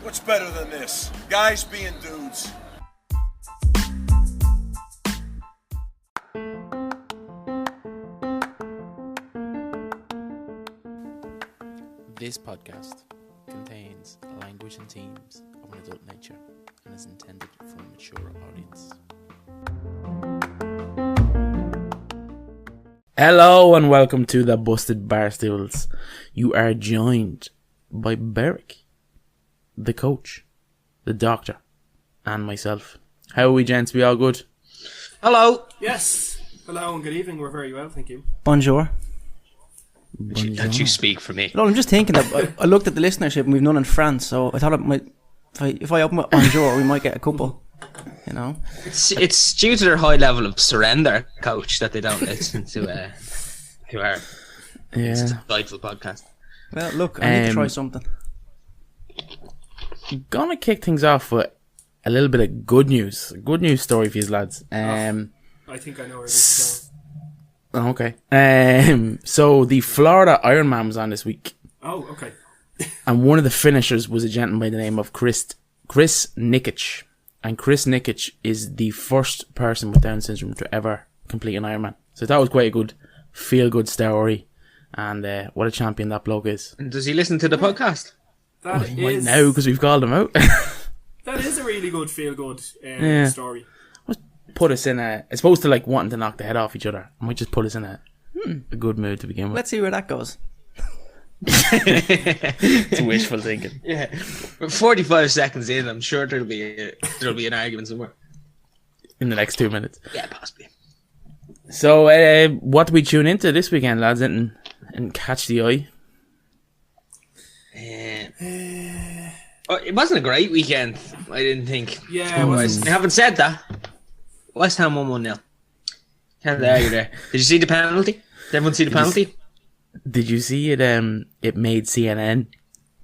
What's better than this? Guys being dudes. This podcast contains language and themes of an adult nature and is intended for a mature audience. Hello and welcome to the Busted Barstools. You are joined by Beric, the coach, the doctor, and myself. How are we, gents? We all good? Hello. Yes. Hello and good evening. We're very well, thank you. Bonjour. Don't you speak for me? No, I'm just thinking that I looked at the listenership and we've none in France, so I thought it might. If I open with bonjour, we might get a couple. You know, It's due to their high level of surrender, coach, that they don't listen to our delightful podcast. well, look, I need to try something. Gonna kick things off with a little bit of good news. A good news story for you lads. I think I know where this is Okay. So the Florida Ironman was on this week, going. Oh, okay. and one of the finishers was a gentleman by the name of Chris Nikic. And Chris Nikic is the first person with Down syndrome to ever complete an Ironman. So that was quite a good, feel-good story. And what a champion that bloke is. And does he listen to the podcast? That He might is now because we've called him out. that is a really good feel-good Yeah. story. Put us in a... It's supposed to like wanting to knock the head off each other. I might just put us in a good mood to begin with. Let's see where that goes. It's wishful thinking. Yeah. We're 45 seconds in, I'm sure there'll be an argument somewhere. In the next 2 minutes. Yeah, possibly. So, what do we tune into this weekend, lads, and catch the eye? It wasn't a great weekend, I didn't think. Yeah, it was. Having said that, West Ham won 1-0. Can't argue there. Did you see the penalty? Did everyone see the penalty? Did you see it? It made CNN,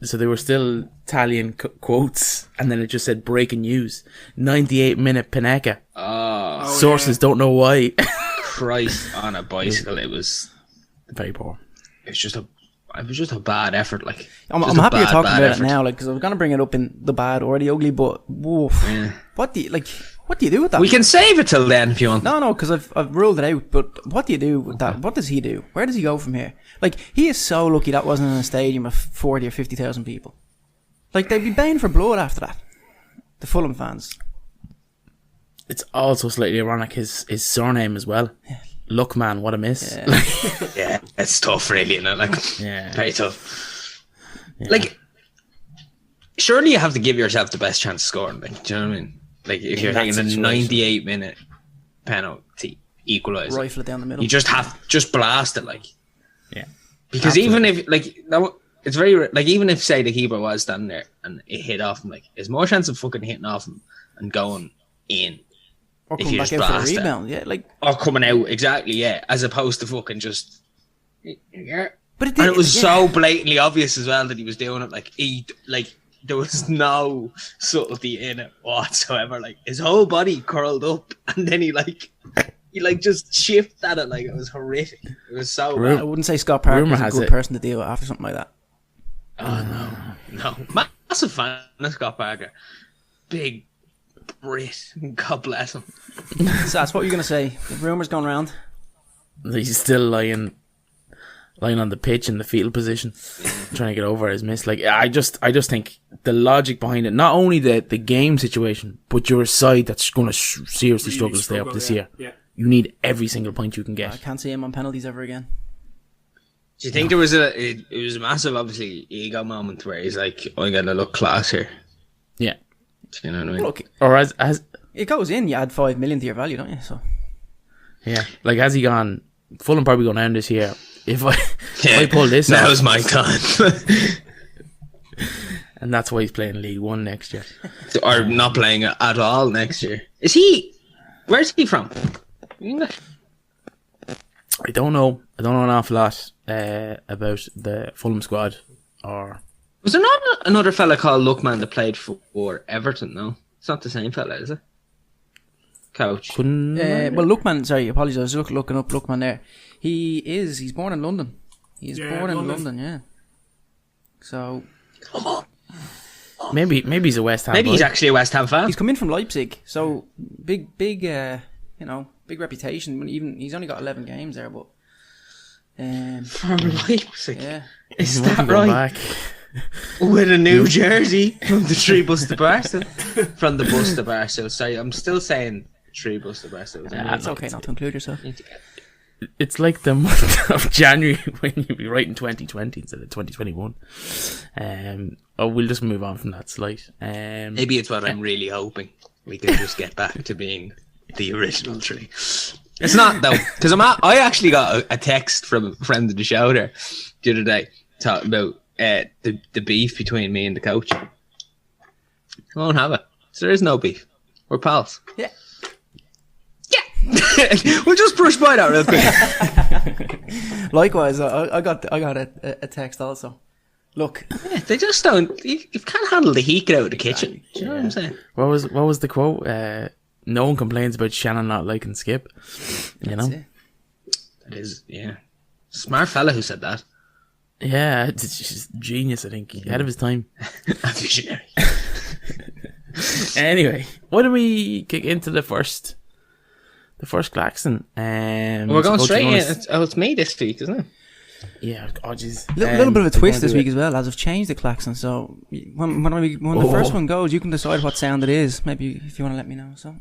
so they were still tallying quotes, and then it just said breaking news: 98-minute Pineka. Oh, Sources don't know why. Christ on a bicycle! It was Very poor. just a bad effort. Like I'm just a happy you're bad, talking bad about effort. it now, like, because I was gonna bring it up in the bad or the ugly, but woof. Yeah. What do you do with that? We can save it till then if you want. No, because I've ruled it out. But what do you do with that? What does he do? Where does he go from here? Like, he is so lucky that wasn't in a stadium of 40 or 50,000 people. Like, they'd be baying for blood after that. The Fulham fans. It's also slightly ironic his surname as well. Yeah. Look, man, what a miss. Yeah. Yeah, it's tough, really, isn't it? Like, Yeah. very tough. Like, surely you have to give yourself the best chance of scoring. Like, do you know what I mean? Like, if you're that taking a situation. 98-minute penalty equaliser, Rifle it down the middle. you just blast it, like. Yeah. Because even if, like, it's very, like, even if, say, the keeper was standing there and it hit off him, like, there's more chance of fucking hitting off him and going in. or if come you back just out for blast a it. rebound. Yeah, like. Or coming out, exactly, yeah. As opposed to fucking just. Yeah. But And it was so blatantly obvious as well that he was doing it. Like, there was no subtlety in it whatsoever. Like, his whole body curled up, and then he just shifted at it. Like, it was horrific. It was so I bad. wouldn't say Scott Parker Rumour is a has good it- person to deal with after something like that. No. Massive fan of Scott Parker. Big Brit. God bless him. So that's what you're going to say. The rumours going around. He's still lying on the pitch in the fetal position, trying to get over his miss. Like, I just think the logic behind it, not only the game situation, but you're a side that's going to seriously Really struggle to stay up this year. Yeah. You need every single point you can I get. can't see him on penalties ever again. Do you think there was it was a massive, obviously, ego moment where he's like, I'm going to look class here. Yeah. Do you know what I mean? Look, Or as it goes in, you add 5 million to your value, don't you? So yeah, like has he gone? Fulham probably going down this year. If I pull this out, Now's my time. and that's why he's playing League One next year. Or not playing it at all next year. Is he? Where's he from? English. I don't know an awful lot about the Fulham squad. Or Was there not another fella called Lookman that played for Everton? No, it's not the same fella, is it? Coach. couldn't. well, Lookman, sorry, apologies, I was looking up Lookman there. He's born in London. He's born in London, yeah. So Maybe he's a West Ham. Maybe he's boy. actually a West Ham fan. He's come in from Leipzig, so big, big reputation. Even he's only got 11 games there, but From Leipzig. yeah, Is He won't that be going right? back. With a new jersey from the Tree Bus to Barca. From the Bus to Barca. Sorry, I'm still saying Tree Bus to Barca. it's okay not to include yourself. It's like the month of January when you'd be writing 2020 instead of 2021. We'll just move on from that slide. Maybe it's what I'm really hoping. We can just get back to being the original Tree. It's not though, because I actually got a text from a friend of the show there the other day talking about the beef between me and the coach. I won't have it. So there is no beef. We're pals. Yeah. We'll just brush by that real quick. Likewise, I got a text also. Look, Yeah, they just don't. You can't handle the heat out of the kitchen. Do you know what I'm saying? What was the quote? No one complains about Shannon not liking Skip. You know? that's it. That is, yeah. Smart fella who said that. Yeah, it's just genius, I think. Ahead of his time. A visionary. Anyway, why don't we kick into the first klaxon? We're going straight in. It's me this week, isn't it? Yeah, oh jeez. Little bit of a twist this week as well, as I've changed the klaxon. So when the first one goes, you can decide what sound it is. Maybe if you want to let me know. So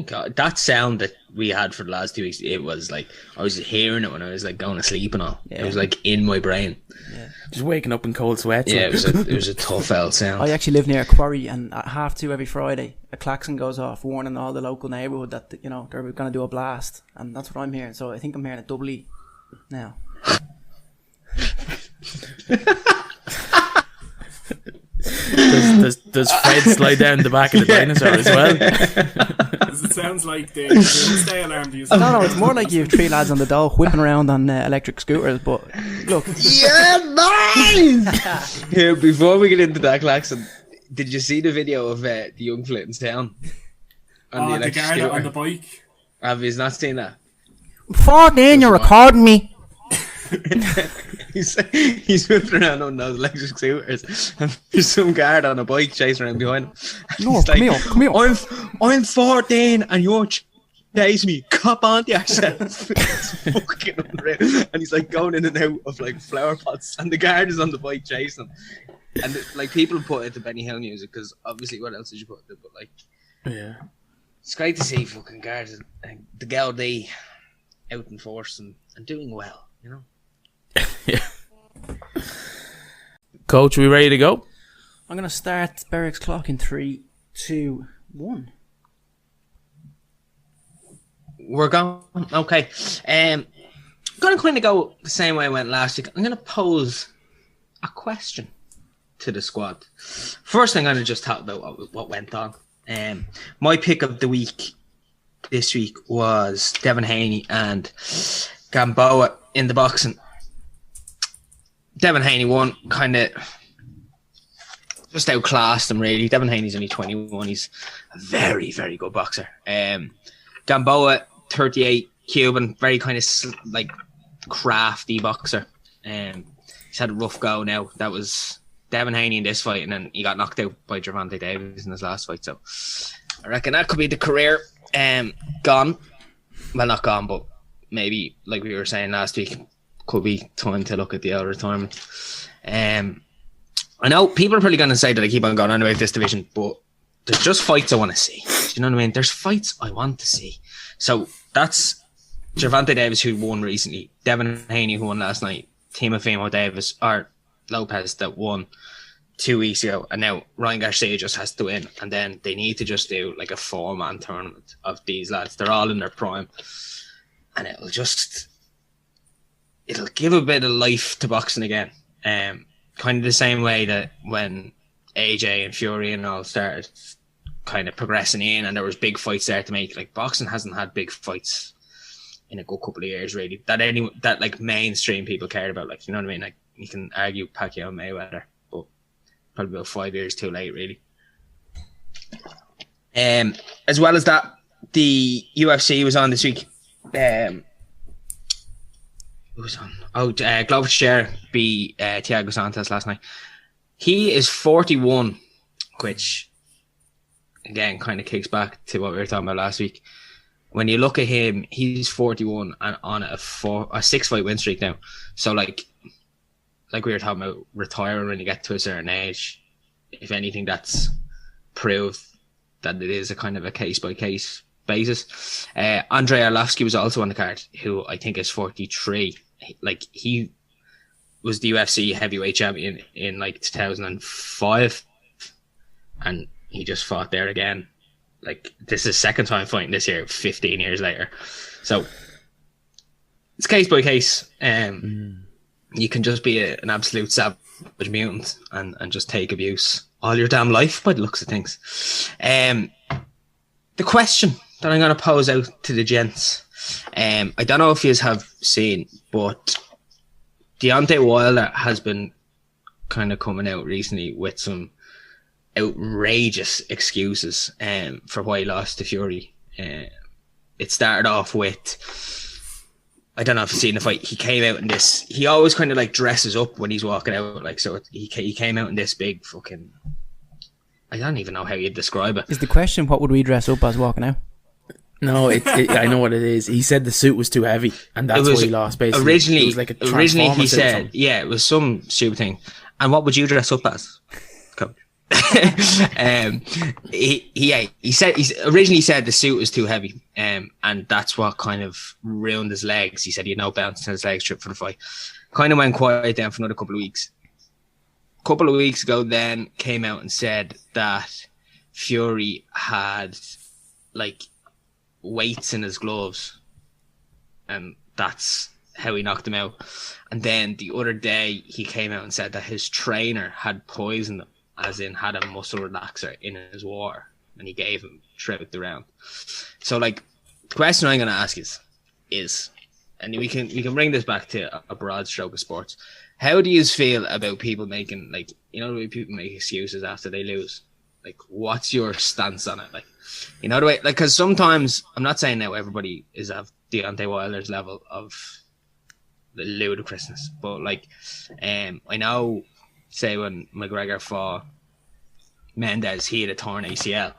God, that sound that we had for the last 2 weeks, it was like I was hearing it when I was like going to sleep and all. Yeah. It was like in my brain. Just waking up in cold sweats. Yeah, like. it was a tough old sound. I actually live near a quarry, and at 2:30 every Friday, a klaxon goes off, warning all the local neighbourhood that they're going to do a blast, and that's what I'm hearing. So I think I'm hearing it doubly now. Does Fred slide down the back of the dinosaur as well? It sounds like the doomsday alarm music. No, it's more like you have 3 lads on the dole whipping around on electric scooters. But look, Yeah, nice! Here, before we get into that klaxon, did you see the video of the young Flintons Town? On The electric guard scooter? on the bike. Have you not seen that? 14, you're recording me. He's whipping around on those electric scooters, and there's some guard on a bike chasing around behind him. No, He's come here. I'm 14 and you're chasing me. Cop onto yourself. It's fucking unreal. And he's like going in and out of like flower pots, and the guard is on the bike chasing him. And like people put it to Benny Hill music because obviously what else did you put it? But like, Yeah. it's great to see fucking guards and the Gaudi out in force and doing well, you know. Yeah. Coach, we ready to go? I'm going to start Berwick's clock in 3, 2, 1. We're going. Okay. I'm going to kind of go the same way I went last week. I'm going to pose a question to the squad. First, I'm going to just talk about what went on. My pick of the week this week was Devin Haney and Gamboa in the boxing. Devin Haney won, kind of just outclassed him, really. Devin Haney's only 21. He's a very, very good boxer. Gamboa, 38, Cuban, very kind of like crafty boxer. He's had a rough go now. That was Devin Haney in this fight, and then he got knocked out by Gervonta Davis in his last fight. So I reckon that could be the career gone. Well, not gone, but maybe, like we were saying last week, could be time to look at the outer retirement. I know people are probably going to say that I keep on going on about this division, but there's just fights I want to see. Do you know what I mean? There's fights I want to see. So that's Gervonta Davis, who won recently, Devin Haney, who won last night, Timofimo Davis, or Lopez, that won 2 weeks ago, and now Ryan Garcia just has to win, and then they need to just do like a 4-man tournament of these lads. They're all in their prime, and it'll give a bit of life to boxing again. Kind of the same way that when AJ and Fury and all started kind of progressing in, and there was big fights there to make. Like, boxing hasn't had big fights in a good couple of years, really. That like mainstream people cared about. Like, you know what I mean? Like, you can argue Pacquiao and Mayweather, but probably about 5 years too late, really. As well as that, the UFC was on this week. Who was on? Glover Teixeira beat Thiago Santos last night. He is 41 which again kind of kicks back to what we were talking about last week. When you look at him, he's 41 and on a 6-fight win streak now. So like we were talking about retiring when you get to a certain age. If anything, that's proof that it is a kind of a case by case basis. Andrei Arlovsky was also on the card, who I think is 43. Like, he was the UFC heavyweight champion in like 2005, and he just fought there again. Like, this is his second time fighting this year, 15 years later. So it's case by case. You can just be an absolute savage mutant and just take abuse all your damn life by the looks of things. The question that I'm going to pose out to the gents, I don't know if you have seen, but Deontay Wilder has been kind of coming out recently with some outrageous excuses for why he lost to Fury. It started off with, I don't know if you've seen the fight, he came out in this, he always kind of like dresses up when he's walking out, like, so he came out in this big fucking, I don't even know how you'd describe it. Is the question, what would we dress up as walking out? No, I know what it is. He said the suit was too heavy, and that's why he lost. Basically, originally, it was like a originally he Transformer suit or said, something. yeah, it was some stupid thing. And what would you dress up as? Come. He said originally said the suit was too heavy, and that's what kind of ruined his legs. He said he had no bounce in his legs trip for the fight. Kind of went quiet then for another couple of weeks. A couple of weeks ago, then came out and said that Fury had like weights in his gloves, and that's how he knocked him out. And then the other day he came out and said that his trainer had poisoned him, as in had a muscle relaxer in his water, and he gave him throughout the round. So like, the question I'm going to ask is, and we can bring this back to a broad stroke of sports, how do you feel about people making, like, you know, the way people make excuses after they lose? Like, what's your stance on it? Like, you know, the way, like, because sometimes, I'm not saying now everybody is at Deontay Wilder's level of the ludicrousness, but like, I know, say when McGregor fought Mendes, he had a torn ACL,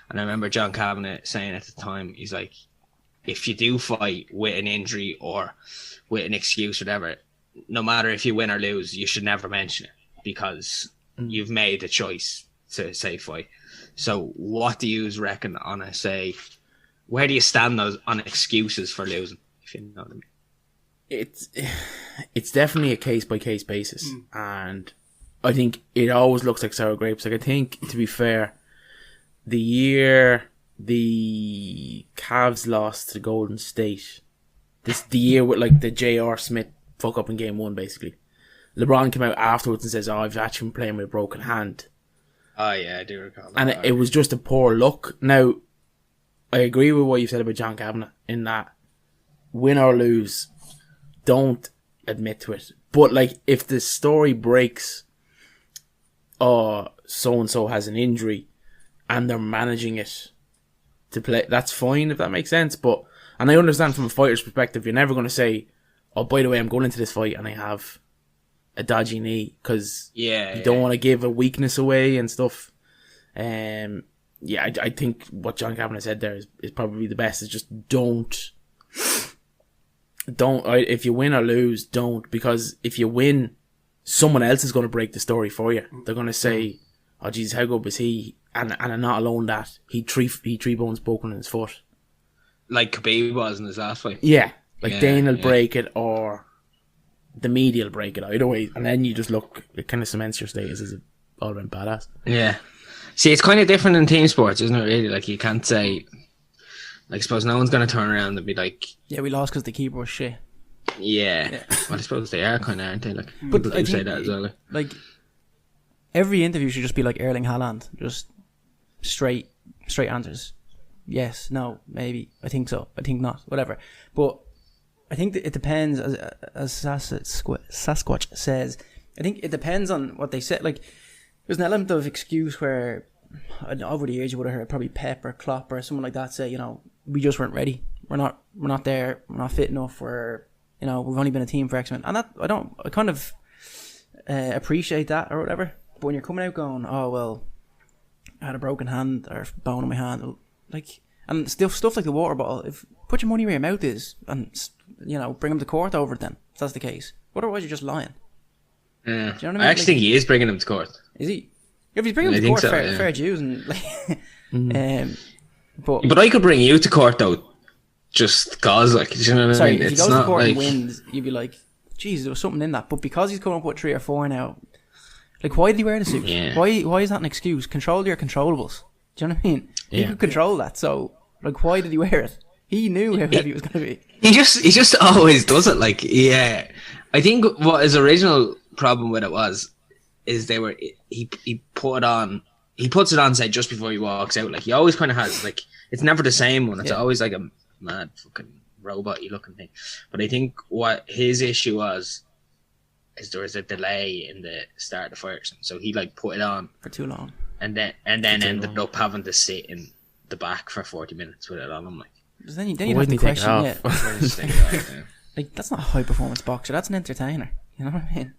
and I remember John Kavanagh saying at the time, he's like, if you do fight with an injury or with an excuse or whatever, no matter if you win or lose, you should never mention it, because you've made the choice to say fight. So what do you reckon on a, say, where do you stand on excuses for losing, if you know what I mean? It's definitely a case by case basis, and I think it always looks like sour grapes. Like, I think, to be fair, the year the Cavs lost to Golden State, the year with like the J.R. Smith fuck up in game one, basically, LeBron came out afterwards and says, "Oh, I've actually been playing with a broken hand." Oh yeah, I do recall that. And it was just a poor look. Now, I agree with what you said about John Kavanagh in that, win or lose, don't admit to it. But like, if the story breaks, so and so has an injury, and they're managing it to play, that's fine, if that makes sense. But, and I understand from a fighter's perspective, you're never going to say, "Oh, by the way, I'm going into this fight and I have a dodgy knee," because you don't want to give a weakness away and stuff. I think what John Kavanagh said there is probably the best. Is just don't. If you win or lose, don't, because if you win, someone else is going to break the story for you. They're going to say, "Oh, Jesus, how good was he?" And not alone that he three bones broken in his foot, like Khabib was in his last fight. Yeah, like Dane will break it, or the media will break it, either way, and then you just look, it kind of cements your status as an all-around badass. Yeah. See, it's kind of different in team sports, isn't it, really? Like, you can't say, like, I suppose no one's going to turn around and be like, yeah, we lost because the keeper was shit. Yeah. Well, I suppose they are kind of, aren't they? Like, But people I do say think, that as well. like, every interview should just be like Erling Haaland, just straight answers. Yes, no, maybe, I think so, I think not, whatever. But I think that it depends, as Sasquatch says, I think it depends on what they say. Like, there's an element of excuse where, I don't know, over the years you would have heard probably Pep or Klopp or someone like that say, you know, we just weren't ready. We're not there. We're not fit enough. We've only been a team for X amount. And that, I kind of appreciate that or whatever. But when you're coming out going, "Oh, well, I had a broken hand or bone in my hand, like, and stuff like the water bottle. If put your money where your mouth is, and bring him to court over it. Then if that's the case, otherwise you're just lying. Yeah. Do you know what I mean? I actually think he is bringing him to court. Is he? If he's bringing him to court, fair dues, and like, But I could bring you to court though, just cause like, do you know what I mean? If he goes to court and wins, you'd be like, "Jeez, there was something in that." But because he's coming up with 3 or 4 now, like, why did he wear the suit? Yeah. Why is that an excuse? Control your controllables. Do you know what I mean? He could control that. So, like, why did he wear it? He knew how heavy it was going to be. He just always does it. Like, yeah, I think what his original problem with it is he put it on. He puts it on, say, just before he walks out. Like, he always kind of has, like, it's never the same one. It's always like a mad fucking robot-y looking thing. But I think what his issue is there was a delay in the start of the fire. So he, like, put it on For too long. and then ended up having to sit in the back for 40 minutes with it on. I'm like, Because then you have to question it. where's the Like, that's not a high-performance boxer. That's an entertainer. You know what I mean?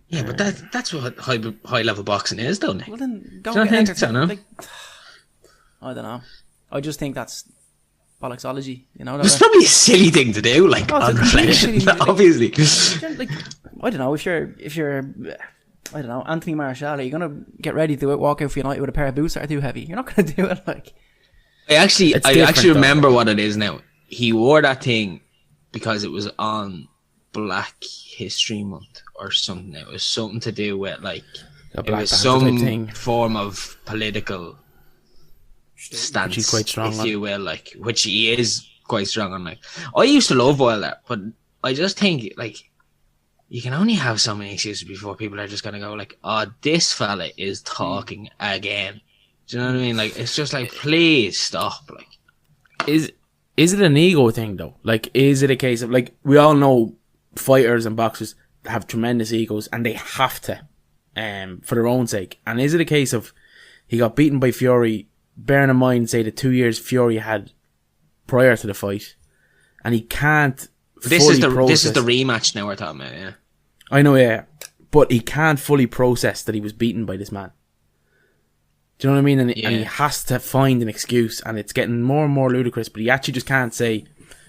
Yeah, but that's what high level boxing is, though, Nick. Well, then go Do you get not think so, entertained. no? Like, I don't know. I just think that's bollocksology. You know? It's probably a silly thing to do, like, Oh, it's on a completely reflection, silly thing. obviously. Like, I don't know, if you're I don't know, Anthony Martial, are you gonna get ready to walk out for United with a pair of boots that are too heavy? You're not gonna do it. Like, I actually though. remember what it is now. He wore that thing because it was on Black History Month or something. It was something to do with, like, it Black was Panther some type thing. form of political stance, Which he's quite strong if on. you will, like, which he is quite strong on. Like, I used to love Wilder, but I just think, like, you can only have so many excuses before people are just gonna go like, "Oh, this fella is talking again." Do you know what I mean? Like, it's just like, please stop. Like, Is it an ego thing though? Like, is it a case of, like, we all know fighters and boxers have tremendous egos and they have to, for their own sake. And is it a case of he got beaten by Fury, bearing in mind, say, the 2 years Fury had prior to the fight, and he can't this fully is the process. rematch now we're talking about. Yeah, I know, yeah, but he can't fully process that he was beaten by this man. Do you know what I mean? And he has to find an excuse, and it's getting more and more ludicrous. But he actually just can't say, "Do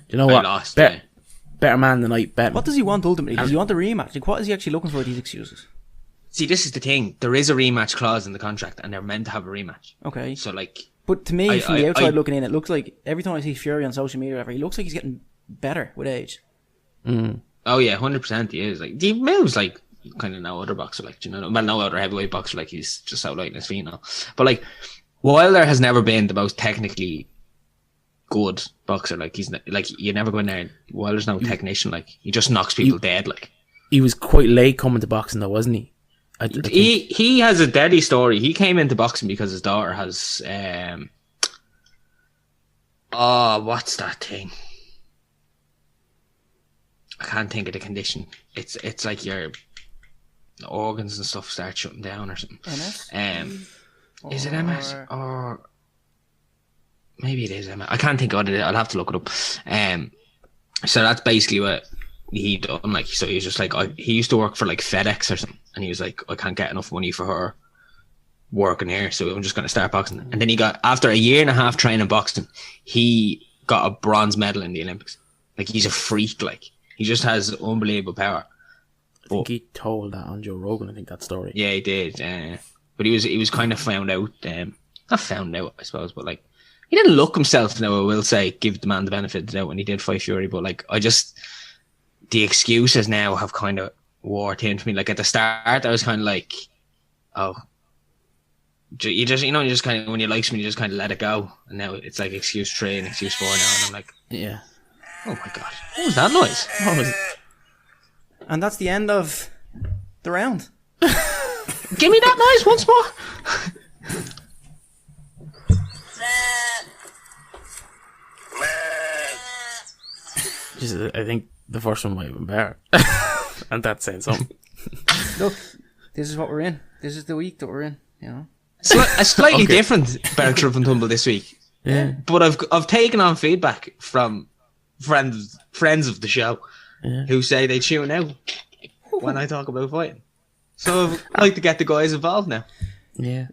you know I what? lost, Better man than I bet." what does he want ultimately? Does he want a rematch? Like, what is he actually looking for with these excuses? See, this is the thing. There is a rematch clause in the contract, and they're meant to have a rematch. Okay. So, like, But to me, from the outside I- looking in, it looks like every time I see Fury on social media or whatever, he looks like he's getting better with age. oh yeah, 100% he is. Like, he moves like kind of no other boxer. Like, do you know, well, no other heavyweight boxer. Like, he's just outlining his feet now. But like, Wilder has never been the most technically good boxer. Like, he's like, you never go in there. Wilder's no technician. Like, he just knocks people dead. Like, He was quite late coming to boxing though, wasn't he? I think he has a deadly story. He came into boxing because his daughter has what's that thing? I can't think of the condition. It's like your organs and stuff start shutting down or something. MS? Is it MS or maybe it is MS? I can't think of it. I'll have to look it up. So that's basically what he done. Like, so he was just like, he used to work for like FedEx or something, and he was like, I can't get enough money for her working here, so I'm just going to start boxing. And then he got, after a year and a half training boxing, he got a bronze medal in the Olympics. Like, he's a freak. Like, he just has unbelievable power. I think he told that on Joe Rogan. I think that story. Yeah, he did. But he was kind of found out. Not found out, I suppose, but like, he didn't look himself. Now, I will say, give the man the benefit of the doubt when he did fight Fury. But like, the excuses now have kind of wore thin for me. Like, at the start, I was kind of like, oh, you just kind of, when you like something, you just kind of let it go. And now it's like excuse 3 and excuse 4 now, and I'm like, Yeah. oh my god, what was that noise? What was it? And that's the end of the round. Give me that noise once more. I think the first one might have been better. And that's saying something. Look, this is what we're in. This is the week that we're in, you know. A slightly different Berkshire and Tumble this week. Yeah. But I've taken on feedback from friends of the show who say they tune out when I talk about fighting. So I'd like to get the guys involved now. Yeah.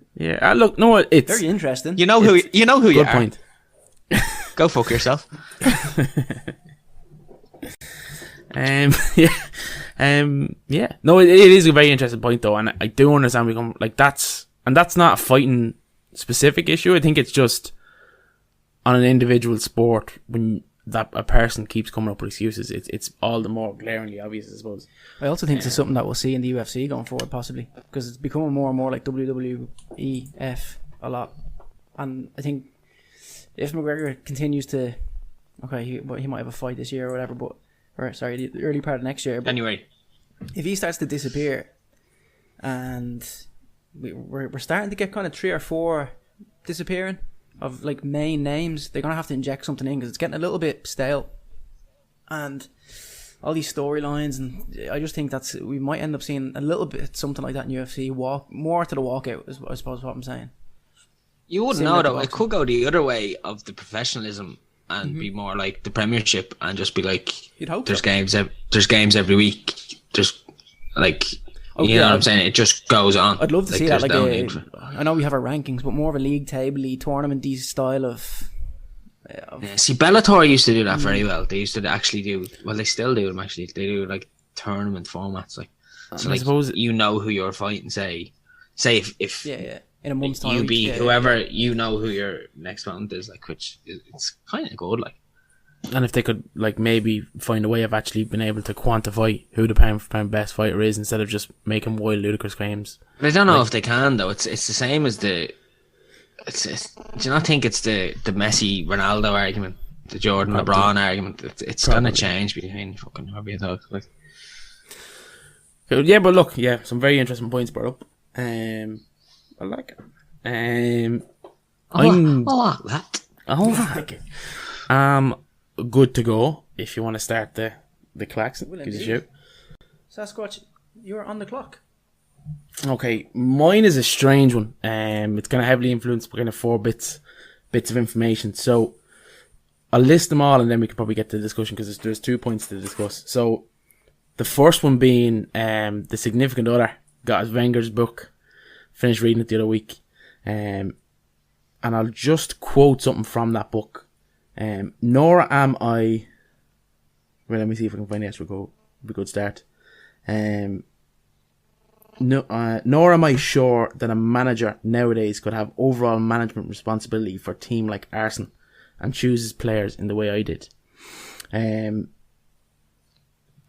Look, no, it's Very interesting. You know who you good are. point. Go fuck yourself. Yeah. No, it is a very interesting point though, and I do understand that's not a fighting specific issue. I think it's just on an individual sport when that a person keeps coming up with excuses. It's all the more glaringly obvious, I suppose. I also think it's something that we'll see in the UFC going forward, possibly, because it's becoming more and more like WWEF a lot. And I think if McGregor continues to, he might have a fight this year or whatever, the early part of next year. But Anyway, if he starts to disappear, and we're starting to get kind of 3 or 4 disappearing of like main names, they're gonna have to inject something in because it's getting a little bit stale, and all these storylines, and I just think we might end up seeing a little bit something like that in UFC. More to the walkout, is I suppose what I'm saying. you wouldn't Similar know to though. It boxing. could go the other way of the professionalism and be more like the Premiership and just be like, You'd hope there's so. games every week. There's like, you know yeah. what I'm saying? It just goes on. I'd love to see that, there's like no need for- I know we have our rankings, but more of a league table-y, tournament-y style of Yeah, see, Bellator used to do that very well. They used to actually do, well, they still do them actually. They do like tournament formats, like, so I like suppose you know who you're fighting. Say if in a month's time. you beat yeah, whoever, you know who your next opponent is, like, which it's kind of good, like. And if they could like maybe find a way of actually being able to quantify who the pound for pound best fighter is instead of just making wild ludicrous claims. But I don't know if they can though. It's the same as the. Do you not think it's the Messi Ronaldo argument, the Jordan LeBron argument? It's gonna change between fucking whoever you talk like. Yeah, but look, some very interesting points brought up. I like it. I'm like it. Good to go. If you want to start the klaxon, give us a shout. Sasquatch, you're on the clock. Okay, mine is a strange one. It's kind of heavily influenced by kind of 4 bits of information. So I'll list them all, and then we can probably get to the discussion because there's 2 points to discuss. So the first one being The Significant Other. Got his Wenger's book. Finished reading it the other week. And I'll just quote something from that book. Nor am I. Well, let me see if I can find the actual quote. It'd be a good start. Nor am I sure that a manager nowadays could have overall management responsibility for a team like Arsenal and choose his players in the way I did. And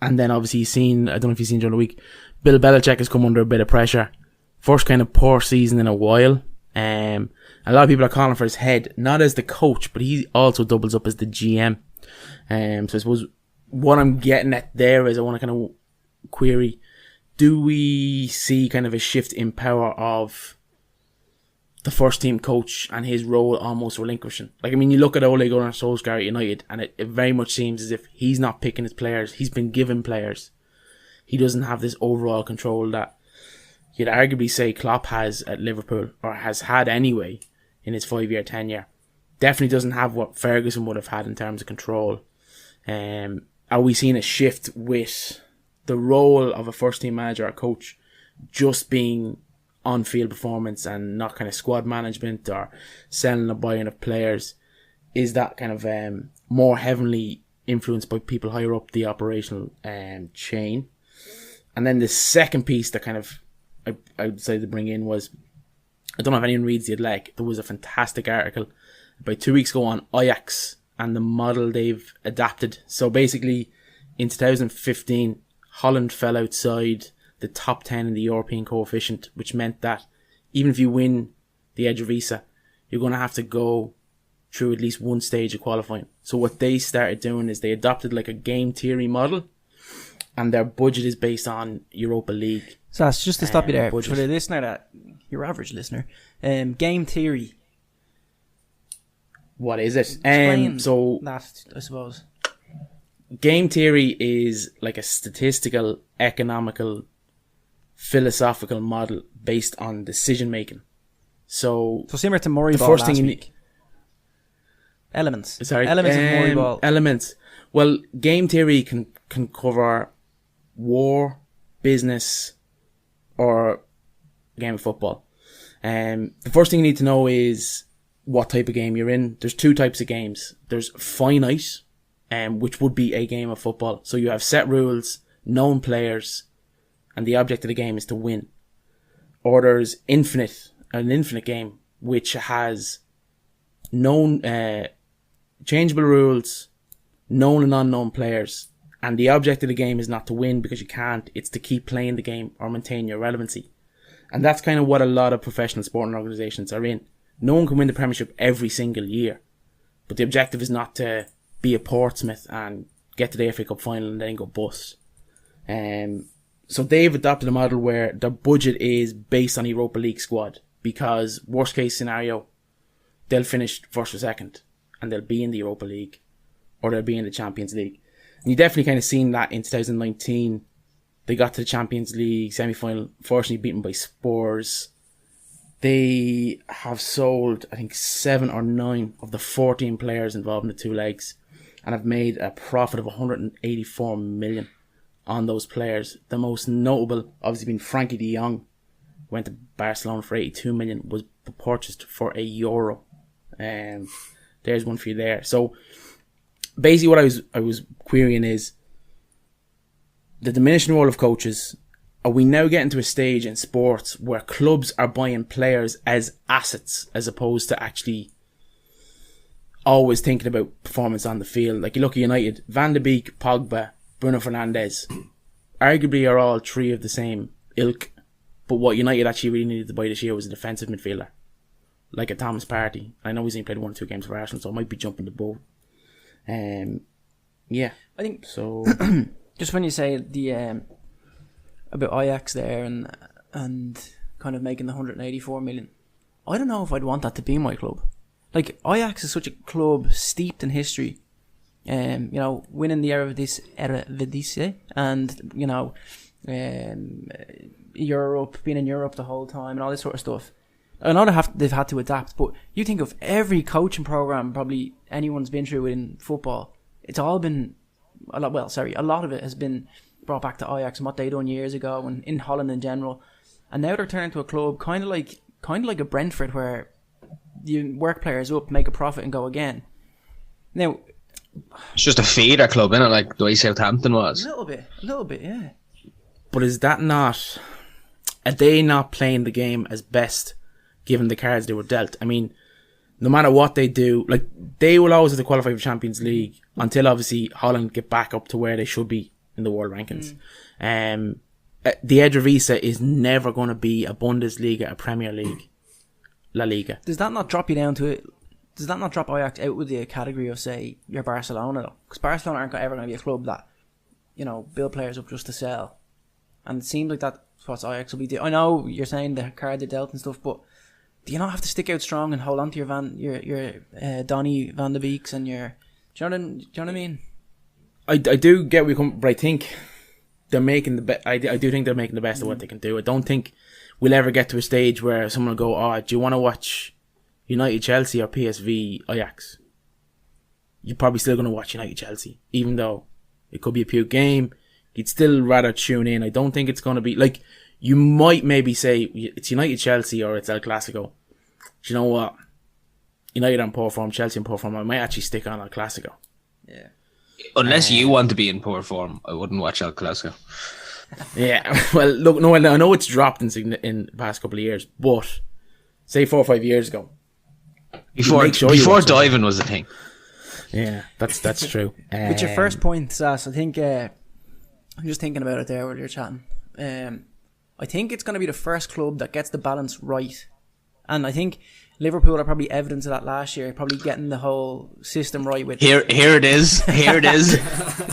then obviously I don't know if you've seen during the week, Bill Belichick has come under a bit of pressure. First kind of poor season in a while. A lot of people are calling for his head, not as the coach, but he also doubles up as the GM. So I suppose what I'm getting at there is I want to kind of query, do we see kind of a shift in power of the first team coach and his role almost relinquishing? Like, I mean, you look at Ole Gunnar Solskjaer at United, and it very much seems as if he's not picking his players. He's been given players. He doesn't have this overall control that you'd arguably say Klopp has at Liverpool, or has had anyway in his 5-year tenure. Definitely doesn't have what Ferguson would have had in terms of control. Are we seeing a shift with the role of a first team manager or coach just being on-field performance and not kind of squad management or selling or buying of players? Is that kind of more heavily influenced by people higher up the operational chain? And then the second piece that kind of I decided to bring in was, I don't know if anyone reads The Athletic. There was a fantastic article about 2 weeks ago on Ajax and the model they've adapted. So basically, in 2015, Holland fell outside the top 10 in the European coefficient, which meant that even if you win the Eredivisie, you're going to have to go through at least one stage of qualifying. So what they started doing is they adopted like a game theory model, and their budget is based on Europa League. So that's just to stop you there, budget. for the listener, your average listener, game theory. What is it? Explain So that, I suppose. game theory is like a statistical, economical, philosophical model based on decision making. So similar to Murray the Ball first last thing week. Elements. Sorry, Elements of Murray Ball. Elements. Well, game theory can cover war, business, or a game of football. The first thing you need to know is what type of game you're in. There's two types of games. There's finite, which would be a game of football. So you have set rules, known players, and the object of the game is to win. Or there's infinite, an infinite game, which has known, changeable rules, known and unknown players, and the object of the game is not to win because you can't, it's to keep playing the game or maintain your relevancy. And that's kind of what a lot of professional sporting organisations are in. No one can win the Premiership every single year, but the objective is not to be a Portsmouth and get to the FA Cup final and then go bust. So they've adopted a model where their budget is based on Europa League squad, because worst case scenario, they'll finish first or second and they'll be in the Europa League or they'll be in the Champions League. And you definitely kind of seen that in 2019. They got to the Champions League semi-final, fortunately beaten by Spurs. They have sold, I think, 7 or 9 of the 14 players involved in the two legs and have made a profit of 184 million on those players. The most notable, obviously, being Frankie de Jong, went to Barcelona for 82 million, was purchased for €1. There's one for you there. So basically what I was querying is the diminishing role of coaches. Are we now getting to a stage in sports where clubs are buying players as assets as opposed to actually always thinking about performance on the field? Like you look at United, Van de Beek, Pogba, Bruno Fernandes, arguably are all three of the same ilk, but what United actually really needed to buy this year was a defensive midfielder, like a Thomas Partey. I know he's only played 1 or 2 games for Arsenal, so I might be jumping the boat. Yeah, I think so. Just when you say the about Ajax there and kind of making the 184 million, I don't know if I'd want that to be my club. Like Ajax is such a club steeped in history, you know, winning the Eredivisie and you know, Europe, being in Europe the whole time and all this sort of stuff. I know they've had to adapt, but you think of every coaching program probably anyone's been through in football. It's all been a lot of it has been brought back to Ajax and what they done years ago and in Holland in general. And now they're turning to a club kind of like a Brentford where you work players up, make a profit, and go again. Now It's just a feeder club, innit? Like the way Southampton was. a little bit, yeah. But is that not... Are they not playing the game as best given the cards they were dealt? I mean, no matter what they do, like they will always have to qualify for Champions League until obviously Holland get back up to where they should be in the world rankings. The Eredivisie is never going to be a Bundesliga, a Premier League, La Liga. Does that not drop you down to it? Does that not drop Ajax out with the category of, say, your Barcelona, though? Because Barcelona aren't ever going to be a club that, you know, build players up just to sell. And it seems like that's what Ajax will be doing. I know you're saying the card they dealt and stuff, but do you not have to stick out strong and hold on to your Donny Van de Beeks and your... Do you know what I mean? I do get where you come, but I think they're making the best. I do think they're making the best of what they can do. I don't think we'll ever get to a stage where someone will go, "Oh, do you want to watch United Chelsea or PSV Ajax?" You're probably still going to watch United Chelsea, even though it could be a puke game. You'd still rather tune in. I don't think it's going to be like, you might maybe say it's United Chelsea or it's El Clasico. Do you know what? United on poor form, Chelsea on poor form. I might actually stick on El Clasico. Yeah. Unless you want to be in poor form, I wouldn't watch El Clasico. Yeah, well, look, no, I know it's dropped in the past couple of years, but say 4 or 5 years ago, before diving was a thing. Yeah, that's true. With your first point, Sass, I think I'm just thinking about it there while you're chatting. I think it's going to be the first club that gets the balance right, and I think Liverpool are probably evidence of that last year, probably getting the whole system right with... Here it is.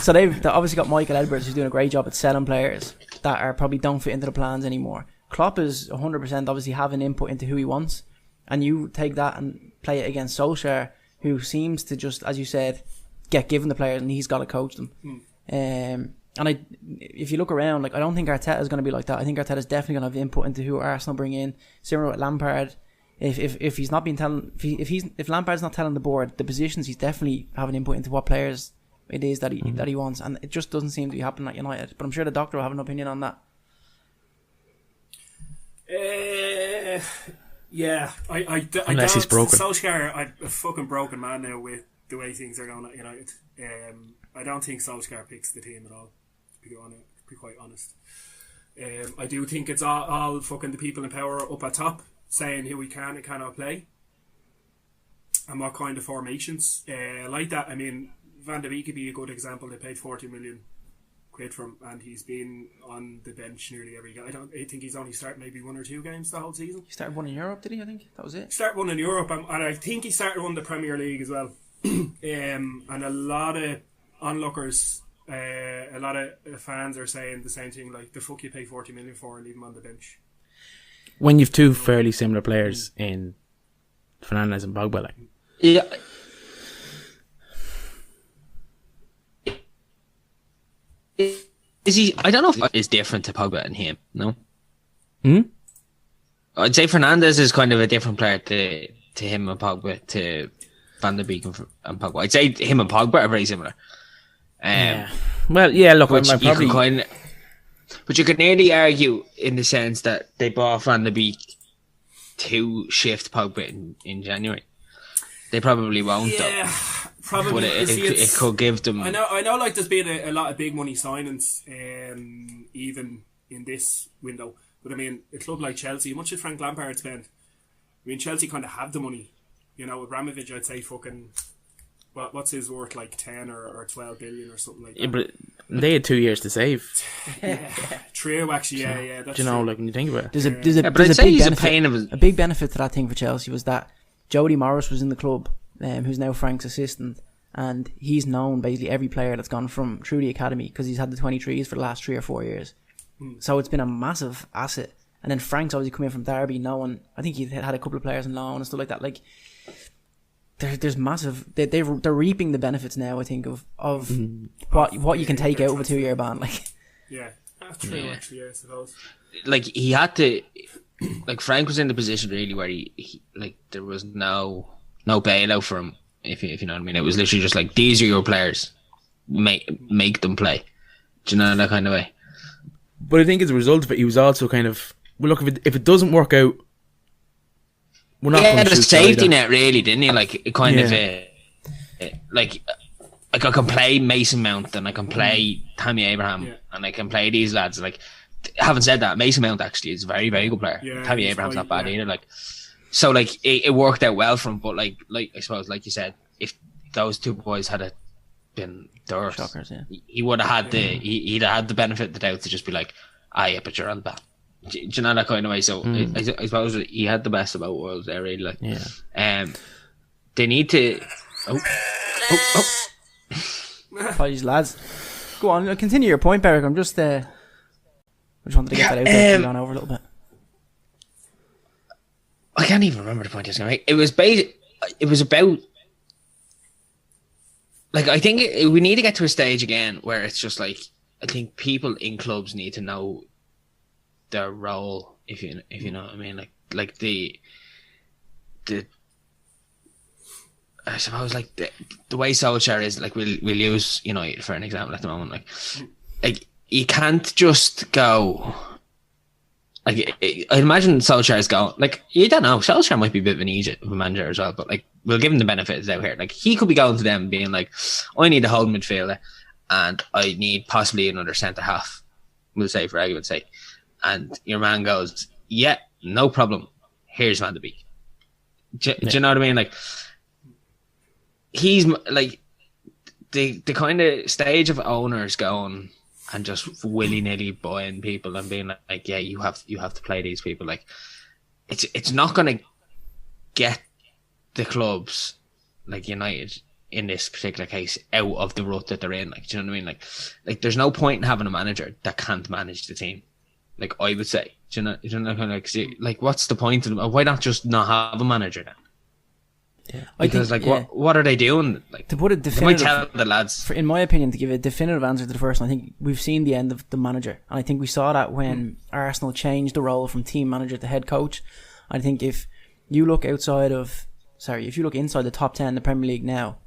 So they've obviously got Michael Edwards, who's doing a great job at selling players that are probably don't fit into the plans anymore. Klopp is 100% obviously having input into who he wants, and you take that and play it against Solskjaer, who seems to just, as you said, get given the players and he's got to coach them. And if you look around, like I don't think Arteta is going to be like that. I think Arteta is definitely going to have input into who Arsenal bring in. Similar with Lampard. If he's not being telling, if Lampard's not telling the board the positions, he's definitely having input into what players it is that he wants, and it just doesn't seem to be happening at United. But I'm sure the doctor will have an opinion on that. Yeah, I Unless he's broken. Solskjaer, I'm a fucking broken man now with the way things are going at United. I don't think Solskjaer picks the team at all, to be quite honest. I do think it's all fucking the people in power up at top saying who we can and cannot play and what kind of formations. Like that, I mean, Van der Beek could be a good example. They paid 40 million quid from, and he's been on the bench nearly every game. I think he's only started maybe 1 or 2 games the whole season. He started one in Europe, did he? I think that was it. He started one in Europe, and I think he started one in the Premier League as well. And a lot of onlookers, a lot of fans are saying the same thing, like, the fuck you pay 40 million for and leave him on the bench. When you've two fairly similar players in Fernandes and Pogba, like. Yeah. Is he? I don't know if it's different to Pogba and him. No. I'd say Fernandes is kind of a different player to him and Pogba, to Van der Beek and Pogba. I'd say him and Pogba are very similar. Yeah. Well, yeah. Look, which I'm probably. But you could nearly argue in the sense that they bought Van der Beek to shift Pogba in January. They probably won't, though. Probably. But it could give them. I know. Like, there's been a lot of big money signings, even in this window. But I mean, a club like Chelsea, much as Frank Lampard spent, I mean, Chelsea kind of have the money. You know, Abramovich, I'd say fucking. What's his worth, like 10 or 12 billion or something like that? Yeah, but they had 2 years to save. True, actually, yeah. That's Do you know, true. like, when you think about it. There's a big benefit to that thing for Chelsea was that Jody Morris was in the club, who's now Frank's assistant, and he's known basically every player that's gone through the academy because he's had the 23s for the last 3 or 4 years. So it's been a massive asset. And then Frank's obviously come in from Derby, knowing, I think he had a couple of players in loan and stuff like that. Like, there's massive. They're reaping the benefits now, I think, of what you can take out of a 2-year ban. Like, yeah, that's true. Actually, I suppose. Like, he had to. Like, Frank was in the position really where he like, there was no bailout for him. If you know what I mean, it was literally just like, these are your players, make them play. Do you know, that kind of way? But I think as a result of it, he was also kind of, well, look, if it doesn't work out, we're not. Yeah, the safety net, really, didn't he? Like, it kind of like I can play Mason Mount and I can play Tammy Abraham and I can play these lads. Like, having said that, Mason Mount actually is a very, very good player. Yeah, Tammy Abraham's not bad either. Like, so like it worked out well for him. But like I suppose, like you said, if those two boys had been dirt, shockers, he would have had he'd have had the benefit of the doubt to just be like, yeah, but you're on the back. Do you know, that kind of way? So I suppose he had the best of both worlds there, really. Like, they need to. Apologies, lads. Go on, continue your point, Beric. I just wanted to get that out there. Gone over a little bit. I can't even remember the point I was going to make. It was about. Like, I think we need to get to a stage again where it's just like, I think people in clubs need to know their role, if you know what I mean. Like the I suppose, like, the way Solskjaer is, like, we'll use United for an example at the moment. Like you can't just go. Like, I imagine Solskjaer's going, like, you don't know, Solskjaer might be a bit of an idiot of a manager as well, but like, we'll give him the benefits out here. Like, he could be going to them being like, I need a holding midfielder and I need possibly another centre half, we'll say, for argument's sake. And your man goes, yeah, no problem, here's Van der Beek. Do you know what I mean? Like, he's like the kind of stage of owners going and just willy-nilly buying people and being like, yeah, you have to play these people. Like, it's not going to get the clubs like United in this particular case out of the rut that they're in. Like, do you know what I mean? Like there's no point in having a manager that can't manage the team. Like, I would say, do you know, kind of like, see, like, what's the point of them? Why not just not have a manager then? Yeah. Because what are they doing? Like, to put a definitive, they might tell the lads. In my opinion, to give a definitive answer to the first one, I think we've seen the end of the manager, and I think we saw that when Arsenal changed the role from team manager to head coach. I think if you look inside the top 10 in the Premier League now,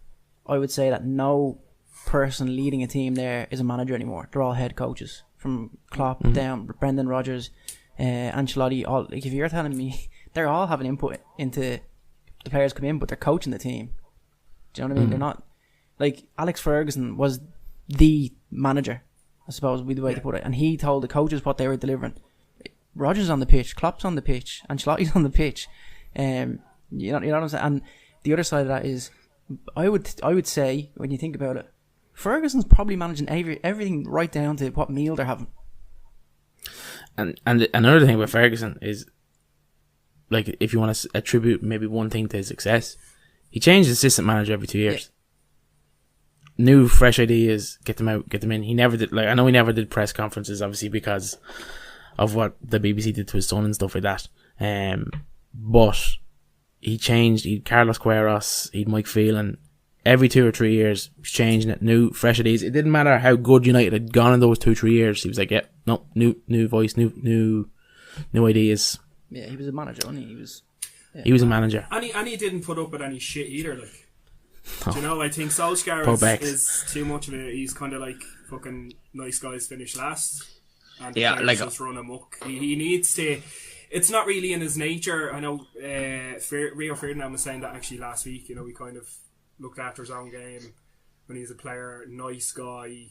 I would say that no person leading a team there is a manager anymore. They're all head coaches, from Klopp down, Brendan Rodgers, Ancelotti. All, like, if you're telling me they're all having input into the players come in, but they're coaching the team. Do you know what I mean? They're not like Alex Ferguson was the manager, I suppose would be the way to put it, and he told the coaches what they were delivering. Rodgers on the pitch, Klopp's on the pitch, Ancelotti's on the pitch. You know what I'm saying? And the other side of that is, I would say, when you think about it, Ferguson's probably managing everything right down to what meal they're having. And another thing about Ferguson is, like, if you want to attribute maybe one thing to his success, he changed his assistant manager every 2 years. Yeah. New, fresh ideas, get them out, get them in. He never did, like, I know he never did press conferences, obviously, because of what the BBC did to his son and stuff like that. But he changed. He'd Carlos Queiroz, he'd Mike Phelan. Every 2 or 3 years, he was changing it. New, fresh ideas. It didn't matter how good United had gone in those 2-3 years. He was like, yeah, no, new voice, new ideas. Yeah, he was a manager, wasn't he? He was a manager. And he didn't put up with any shit either, like. Do you know, I think Solskjaer is too much of a... He's kind of like fucking nice guys finish last. And like just run amok. He needs to... It's not really in his nature. I know Rio Ferdinand was saying that actually last week. You know, he kind of looked after his own game when he's a player, nice guy,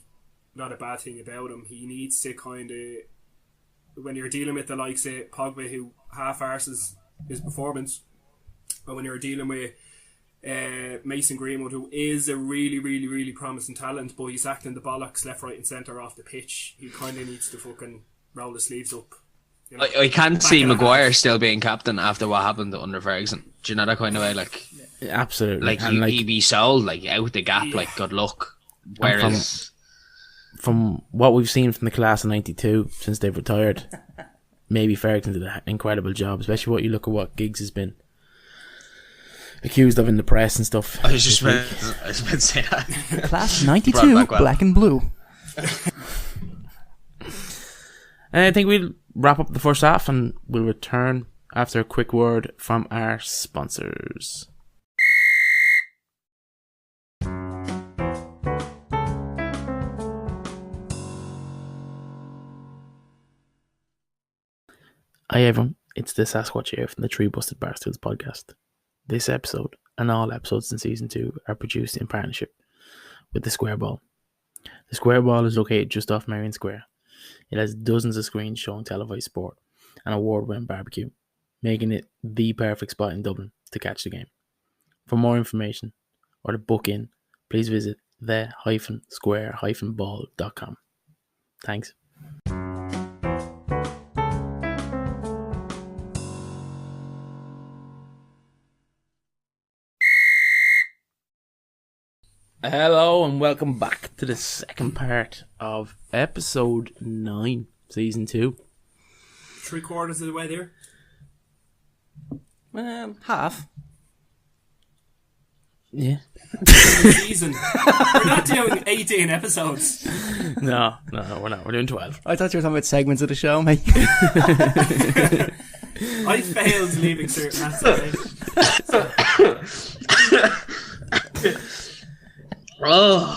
not a bad thing about him. He needs to kind of... When you're dealing with the likes of Pogba, who half-arses his performance, and when you're dealing with Mason Greenwood, who is a really, really, really promising talent, but he's acting the bollocks left, right and centre off the pitch. He kind of needs to fucking roll the sleeves up. You know, I can't see Maguire still being captain after what happened under Ferguson. Do you know that kind of way? Like, yeah, absolutely. Like, he'd be sold, like, out the gap, like, good luck. Whereas... From what we've seen from the class of 92 since they've retired, maybe Ferguson did an incredible job, especially what you look at what Giggs has been accused of in the press and stuff. I was just about to say that. Class 92, black and blue. I think we'll wrap up the first half and we'll return after a quick word from our sponsors. Hi everyone, it's the Sasquatch here from the Tree Busted Barstools podcast. This episode and all episodes in season 2 are produced in partnership with the Square Ball. The Square Ball is located just off Marion Square. It has dozens of screens showing televised sport and award-winning barbecue, making it the perfect spot in Dublin to catch the game. For more information or to book in, please visit the-square-ball.com. Thanks. Hello and welcome back to the second part of episode 9, season 2. 3/4 of the way there. Half. Yeah. Season. We're not doing 18 episodes. No, we're not. We're doing 12. I thought you were talking about segments of the show, mate. I failed leaving certain aspects.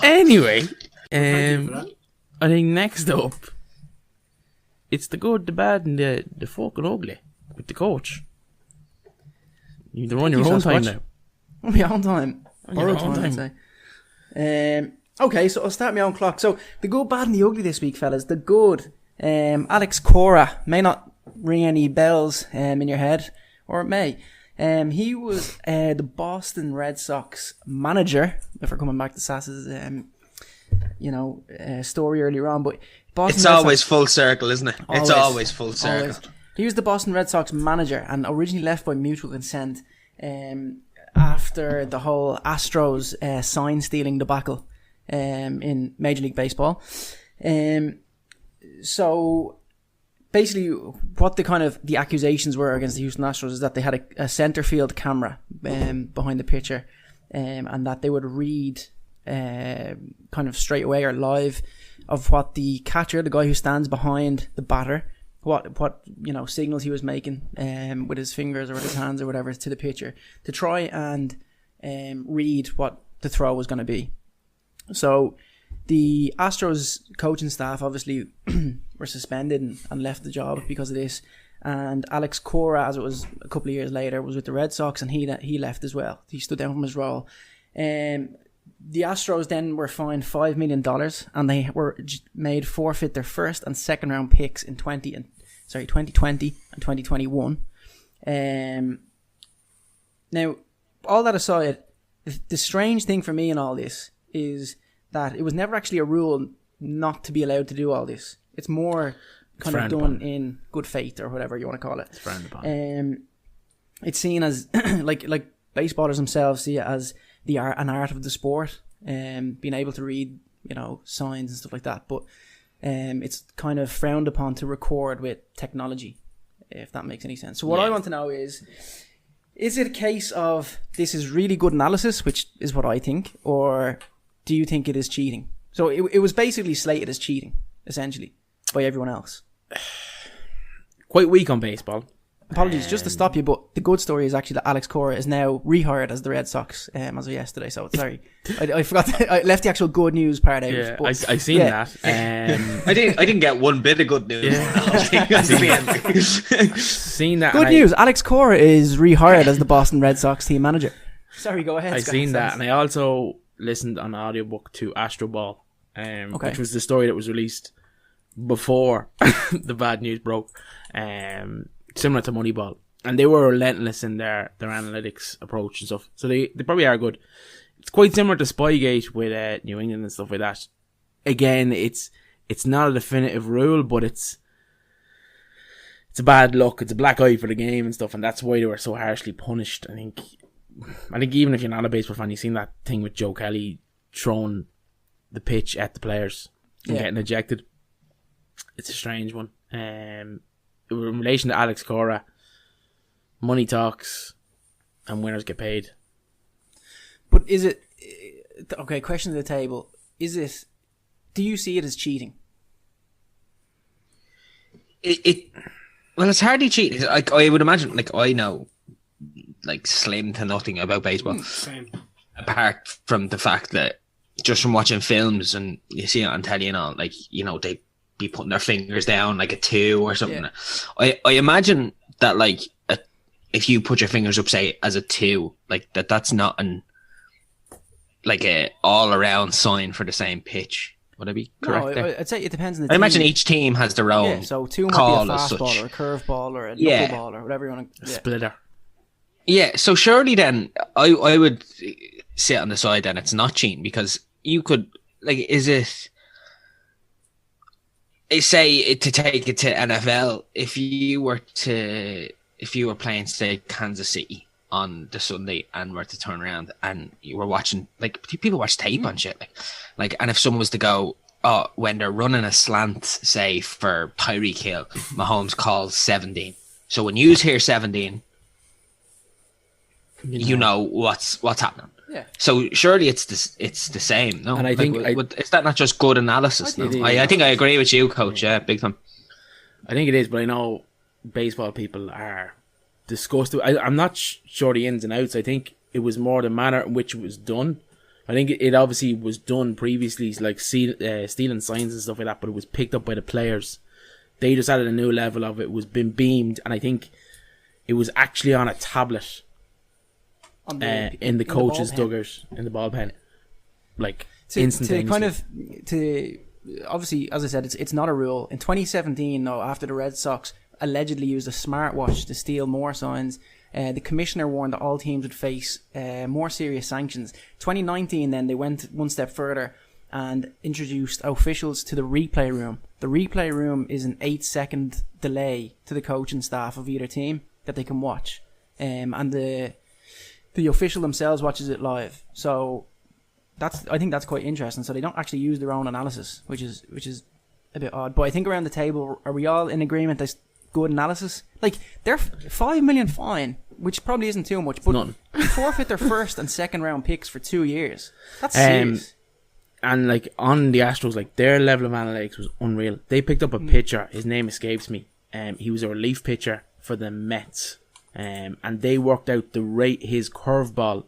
Anyway, I think next up, it's the good, the bad, and the fucking ugly with the coach. You can run your own time now. On your own time. Borrowed time, I'd say. Okay, so I'll start my own clock. So, the good, bad, and the ugly this week, fellas. The good, Alex Cora may not ring any bells in your head, or it may. He was the Boston Red Sox manager, if we're coming back to Sass's, story earlier on. But Boston it's Red always Sox, full circle, isn't it? It's always full circle. Always. He was the Boston Red Sox manager and originally left by mutual consent after the whole Astros sign stealing debacle in Major League Baseball. So basically, what the accusations were against the Houston Astros is that they had a center field camera behind the pitcher, and that they would read kind of straight away or live of what the catcher, the guy who stands behind the batter, what signals he was making with his fingers or with his hands or whatever to the pitcher to try and read what the throw was going to be. So the Astros coaching staff obviously were suspended and left the job because of this, And Alex Cora, as it was a couple of years later, was with the Red Sox, and he left as well. He stood down from his role. The Astros then were fined $5 million, and they were made forfeit their first and second round picks in 2020 and 2021. Now, all that aside, the strange thing for me in all this is that it was never actually a rule not to be allowed to do all this. It's more kind of done in good faith, or whatever you want to call it. It's frowned upon. It's seen as like baseballers themselves see it as an art of the sport, being able to read, signs and stuff like that. But it's kind of frowned upon to record with technology, if that makes any sense. So what I want to know is it a case of this is really good analysis, which is what I think, or do you think it is cheating? So it was basically slated as cheating, essentially, by everyone else. Quite weak on baseball. Apologies, just to stop you, but the good story is actually that Alex Cora is now rehired as the Red Sox as of yesterday. So sorry, I forgot. I left the actual good news part out. Yeah, but, I seen that. I didn't get one bit of good news. Yeah. Seen that. Good news: Alex Cora is rehired as the Boston Red Sox team manager. Sorry, go ahead. I seen that, and I also listened on audiobook to Astro Ball, which was the story that was released before the bad news broke. Similar to Moneyball, and they were relentless in their analytics approach and stuff. So they probably are good. It's quite similar to Spygate with New England and stuff like that. Again, it's not a definitive rule, but it's a bad luck. It's a black eye for the game and stuff, and that's why they were so harshly punished. I think even if you're not a baseball fan, you've seen that thing with Joe Kelly throwing the pitch at the players and getting ejected. It's a strange one. In relation to Alex Cora, money talks and winners get paid. But is it okay? Question to the table: do you see it as cheating? Well, it's hardly cheating. I would imagine. I know, slim to nothing about baseball, Same. apart from the fact that just from watching films and you see it on telly and all, they be putting their fingers down like a 2 or something. Yeah. I imagine that if you put your fingers up, say as a 2, that's not a all around sign for the same pitch. Would I be correct? No, there? I'd say it depends on the team. I imagine each team has their own. Yeah, so 2 might call be a as fastball such. or a curveball or a knuckleball or whatever you want to. Splitter. Yeah, so surely then I would sit on the side then it's not cheating, because you could is it? Say to take it to NFL, if you were playing, say, Kansas City on the Sunday and were to turn around and you were watching, people watch tape on shit, and if someone was to go, when they're running a slant, say for Tyreek Hill, Mahomes calls 17. So when you hear 17, you know what's happening. Yeah. So surely it's the same, no? And I think is that not just good analysis? No? I think I agree with you, Coach. Yeah, big time. I think it is, but I know baseball people are disgusted. I'm not sure the ins and outs. I think it was more the manner in which it was done. I think it obviously was done previously, stealing signs and stuff like that, but it was picked up by the players. They just added a new level of it. It was been beamed, and I think it was actually on a tablet. In the coach's dugout, in the ballpen, instantaneously. Obviously, as I said, it's not a rule. In 2017, though, after the Red Sox allegedly used a smartwatch to steal more signs, the commissioner warned that all teams would face more serious sanctions. 2019, then they went one step further and introduced officials to the replay room. The replay room is an 8-second delay to the coach and staff of either team that they can watch, and the official themselves watches it live. So I think that's quite interesting. So they don't actually use their own analysis, which is a bit odd. But I think around the table, are we all in agreement that's good analysis? They're $5 million fine, which probably isn't too much, but None. forfeit their first and second round picks for 2 years. That's serious. And on the Astros, their level of analytics was unreal. They picked up a pitcher. His name escapes me. He was a relief pitcher for the Mets. And they worked out the rate his curveball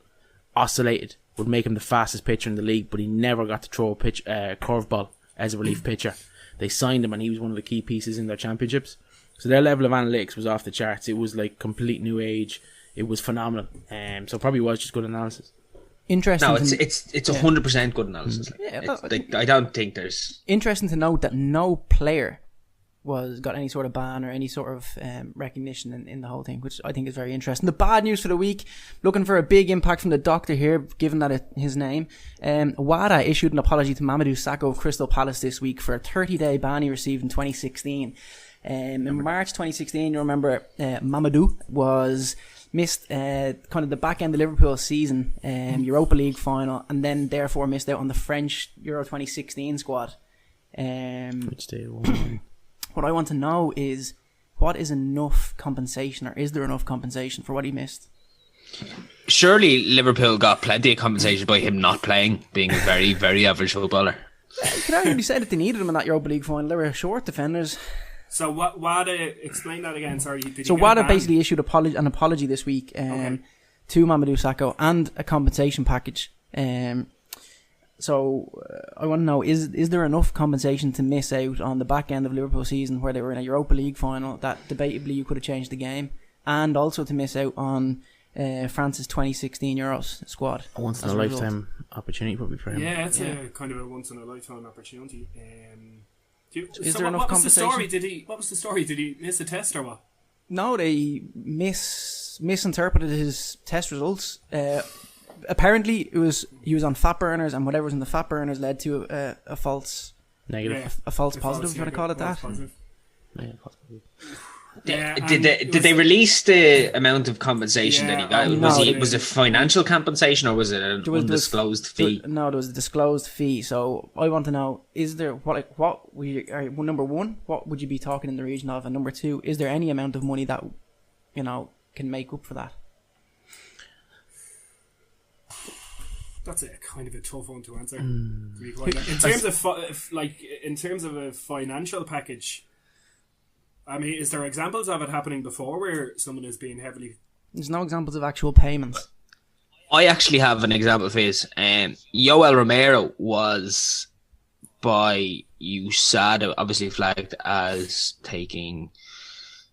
oscillated would make him the fastest pitcher in the league, but he never got to throw a curveball as a relief pitcher. they signed him and he was one of the key pieces in their championships. So their level of analytics was off the charts. It was like complete new age. It was phenomenal. So probably was just good analysis. Interesting. No, it's 100% good analysis. I don't think there's... Interesting to note that no player got any sort of ban or any sort of recognition in the whole thing, which I think is very interesting. The bad news for the week, looking for a big impact from the doctor here, given that his name. WADA issued an apology to Mamadou Sakho of Crystal Palace this week for a 30-day ban he received in 2016. In March 2016, you remember, Mamadou was missed kind of the back end of Liverpool's season, Europa League final, and then therefore missed out on the French Euro 2016 squad. Which they won. What I want to know is, what is enough compensation, or is there enough compensation for what he missed? Surely Liverpool got plenty of compensation by him not playing, being a very, very average footballer. You could arguably say that they needed him in that Europa League final. They were short defenders. So WADA, explain that again, sorry. So WADA basically issued an apology this week to Mamadou Sakho and a compensation package. So I want to know, is there enough compensation to miss out on the back end of Liverpool season where they were in a Europa League final that debatably you could have changed the game, and also to miss out on France's 2016 Euros squad? A once in a lifetime opportunity probably for him. Yeah, it's a kind of a once in a lifetime opportunity. Is there enough compensation? What was the story? Did he miss a test or what? No, they misinterpreted his test results. Apparently, he was on fat burners, and whatever was in the fat burners led to a false negative, a false positive. Do you want to call it that? Did they release the amount of compensation that he got? Was it financial compensation or was it an undisclosed fee? No, there was a disclosed fee. So I want to know: is there number one, what would you be talking in the region of, and number two, is there any amount of money that can make up for that? That's a kind of a tough one to answer. In terms of a financial package, I mean, is there examples of it happening before where someone is being heavily... There's no examples of actual payments. I actually have an example of his. Yoel Romero was by USADA obviously flagged as taking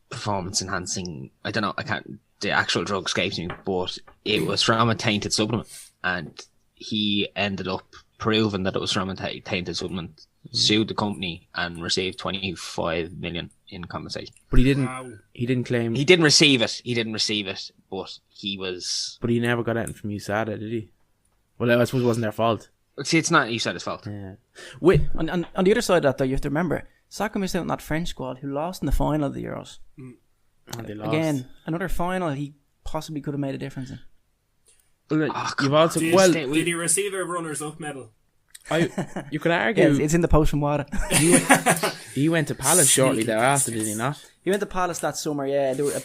performance enhancing, I don't know, the actual drug escapes me, but it was from a tainted supplement, and he ended up proving that it was from a tainted supplement, sued the company and received 25 million in compensation. But he didn't claim... He didn't receive it, but he was... But he never got anything from USADA, did he? Well, I suppose it wasn't their fault. See, it's not USADA's fault. Yeah. Wait, on the other side of that though, you have to remember, Sakho missed out on that French squad who lost in the final of the Euros. And they lost. Again, another final he possibly could have made a difference in. You've also did he receive a runners-up medal? You could argue it's in the post from WADA. he went to Palace shortly thereafter, did he not? He went to Palace that summer. Yeah, there were,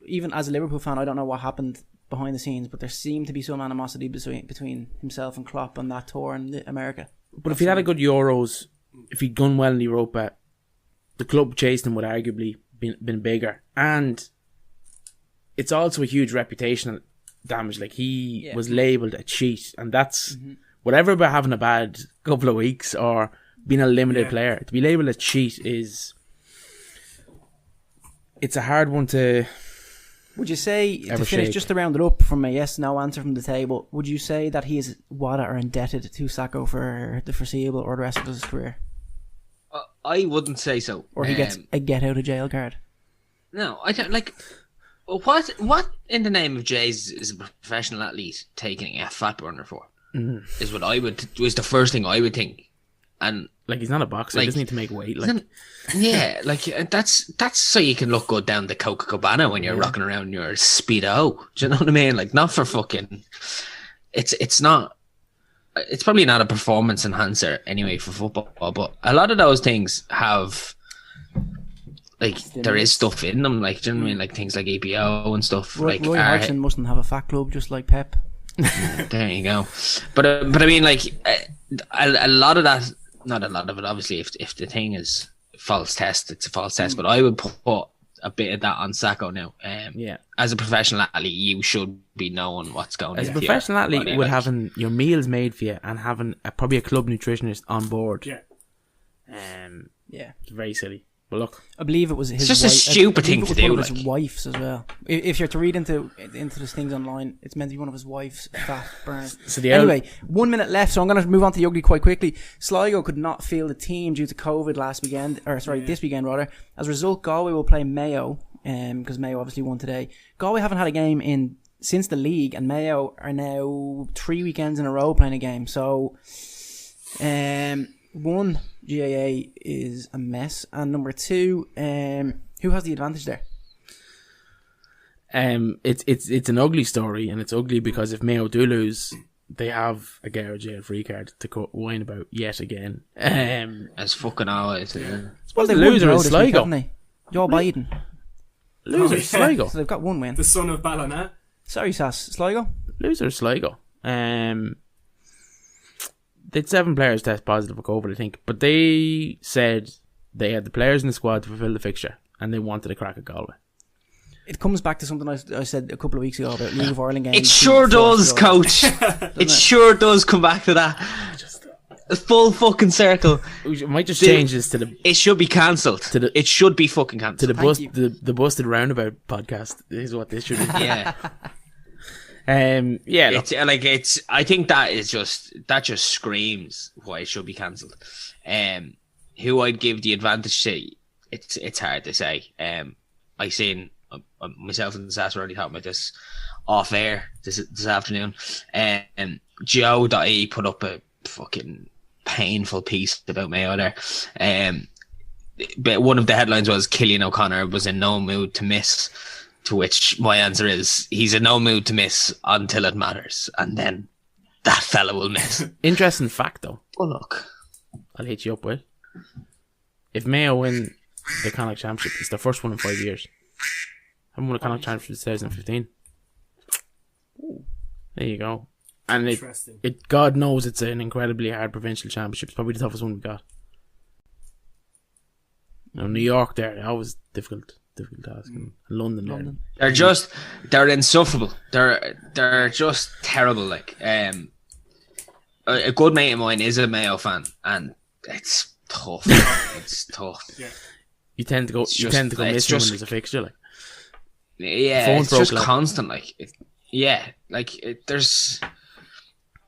even as a Liverpool fan, I don't know what happened behind the scenes, but there seemed to be some animosity between himself and Klopp on that tour in America. But if he'd had a good Euros, if he'd done well in Europa, the club chased him would arguably been bigger, and it's also a huge reputational damage. Like he was labelled a cheat, and that's whatever about having a bad couple of weeks or being a limited player. To be labelled a cheat it's a hard one to. Would you say, to finish, just to round it up from a yes/no answer from the table, would you say that WADA are indebted to Sakho for the foreseeable or the rest of his career? I wouldn't say so. Or he gets a get out of jail card? No, I don't like. What in the name of Jays is a professional athlete taking a fat burner for? Is what was the first thing I would think. And like he's not a boxer, he doesn't need to make weight. Like that's so you can look good down the Coca-Cabana when you're rocking around in your Speedo. Do you know what I mean? Like not for fucking. It's not. It's probably not a performance enhancer anyway for football, but a lot of those things have. Like there is stuff in them, like do you know what I mean? Like things like EPO and stuff. Roy Hodgson mustn't have a fat club just like Pep. There you go. But I mean, like a lot of that, not a lot of it. Obviously, if the thing is false test, it's a false test. But I would put a bit of that on Sakho now. As a professional athlete, you should be knowing what's going on. As a professional athlete, with having your meals made for you and having probably a club nutritionist on board. Yeah. Yeah. It's very silly. But look, I believe it was his. It's just a stupid thing to do, One of his like. wife's as well. If you're to read into these things online, it's meant to be one of his wife's fat burners. So the Anyway, 1 minute left, so I'm going to move on to the ugly quite quickly. Sligo could not field the team due to COVID this weekend rather. As a result, Galway will play Mayo, because Mayo obviously won today. Galway haven't had a game since the league, and Mayo are now 3 weekends in a row playing a game. So, one, GAA is a mess, and number two, who has the advantage there? it's an ugly story, and it's ugly because if Mayo do lose, they have a get out of jail free card to whine about yet again. As fucking always. Yeah. Well, They the won loser Row is this week, Sligo. haven't they? Joe Biden. Loser is Sligo. So they've got one win. The son of Ballina. Sorry, Sass. Sligo? Loser is Sligo. They'd 7 players test positive for COVID, I think, but they said they had the players in the squad to fulfill the fixture, and they wanted a crack at Galway. It comes back to something I said a couple of weeks ago about League of Ireland games. It sure does, coach. It sure does come back to that. A full fucking circle. We might just change this to the It should be cancelled. It should be fucking cancelled. the Busted Roundabout podcast is what this should be. Yeah. Yeah. Look, I think that just screams why it should be cancelled. Who I'd give the advantage to, it's hard to say. I seen myself and Sass already talking about this off air this afternoon. Joe.e put up a fucking painful piece about Mayo there. But one of the headlines was Cillian O'Connor was in no mood to miss. To which my answer is he's in no mood to miss until it matters, and then that fella will miss. interesting fact though. Oh look, I'll hit you up with. If Mayo win the Connacht Championship, it's their first one in 5 years. Haven't won a Connacht Championship since 2015. There you go. And Interesting. God knows it's an incredibly hard provincial championship. It's probably the toughest one we've got. New York there, always difficult task. And London. they're insufferable. They're just terrible. Like a good mate of mine is a Mayo fan, and it's tough. It's tough. Yeah. You tend to go It's missing when just- there's a fixture. Like Yeah, Phone's it's just broke, like. constant. There's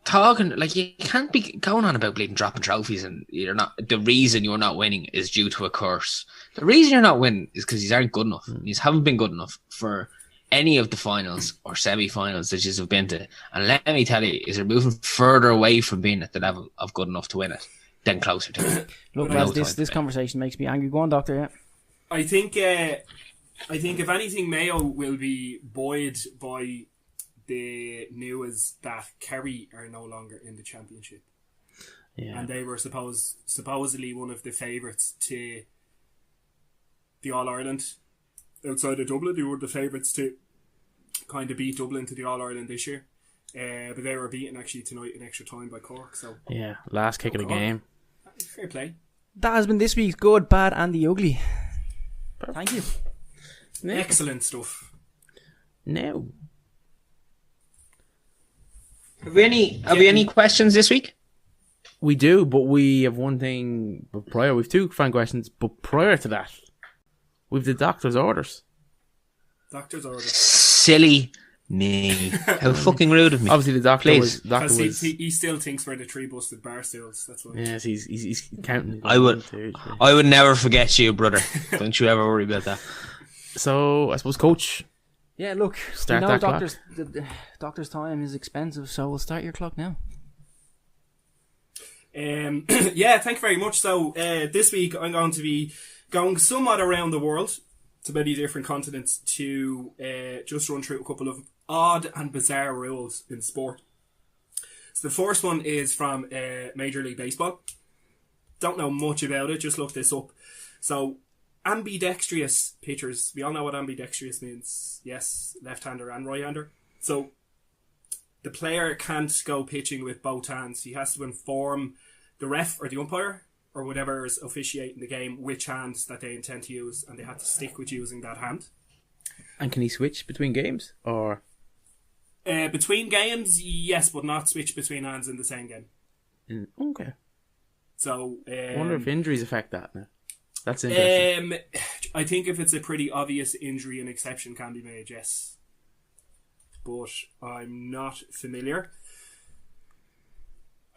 talking like you can't be going on about bleeding dropping trophies, and you're not. The reason you're not winning is due to a curse. The reason you're not winning is because you aren't good enough. You haven't been good enough for any of the finals or semi-finals that you have been to. And let me tell you, is you're moving further away from being at the level of good enough to win it than closer to it. Look, No lads, time this to conversation makes me angry. Go on, Doctor, yeah. I think if anything, Mayo will be buoyed by the news that Kerry are no longer in the championship, and they were supposedly one of the favourites to the All Ireland outside of Dublin. They were the favourites to kind of beat Dublin to the All Ireland this year, but they were beaten actually tonight in extra time by Cork. So yeah, last kick of the Cork. game. Fair play. That has been this week's Good, Bad, and the Ugly. Thank you. Excellent stuff. No. Have we any questions this week? We do, but we have one thing. But we've 2 fan questions. But prior to that, we've the doctor's orders. Doctor's order. Silly me. How fucking rude of me. Obviously, the doctor Please. was. Because he still thinks we're the 3 busted bar stools. That's why. Yes, he's counting. I would never forget you, brother. Don't you ever worry about that. So I suppose, Coach. Yeah, look, Start you know that clock. the doctor's time is expensive, so we'll start your clock now. Yeah, thank you very much. So this week I'm going to be going somewhat around the world to many different continents to just run through a couple of odd and bizarre rules in sport. So the first one is from Major League Baseball. Don't know much about it, just looked this up. So ambidextrous pitchers, we all know what ambidextrous means. Yes, left-hander and right-hander. So the player can't go pitching with both hands. He has to inform the ref or the umpire or whatever is officiating the game which hands that they intend to use, and they have to stick with using that hand. And can he switch between games or? Between games, yes, but not switch between hands in the same game. Okay. So I wonder if injuries affect that now. That's interesting. I think if it's a pretty obvious injury, an exception can be made, yes. But I'm not familiar.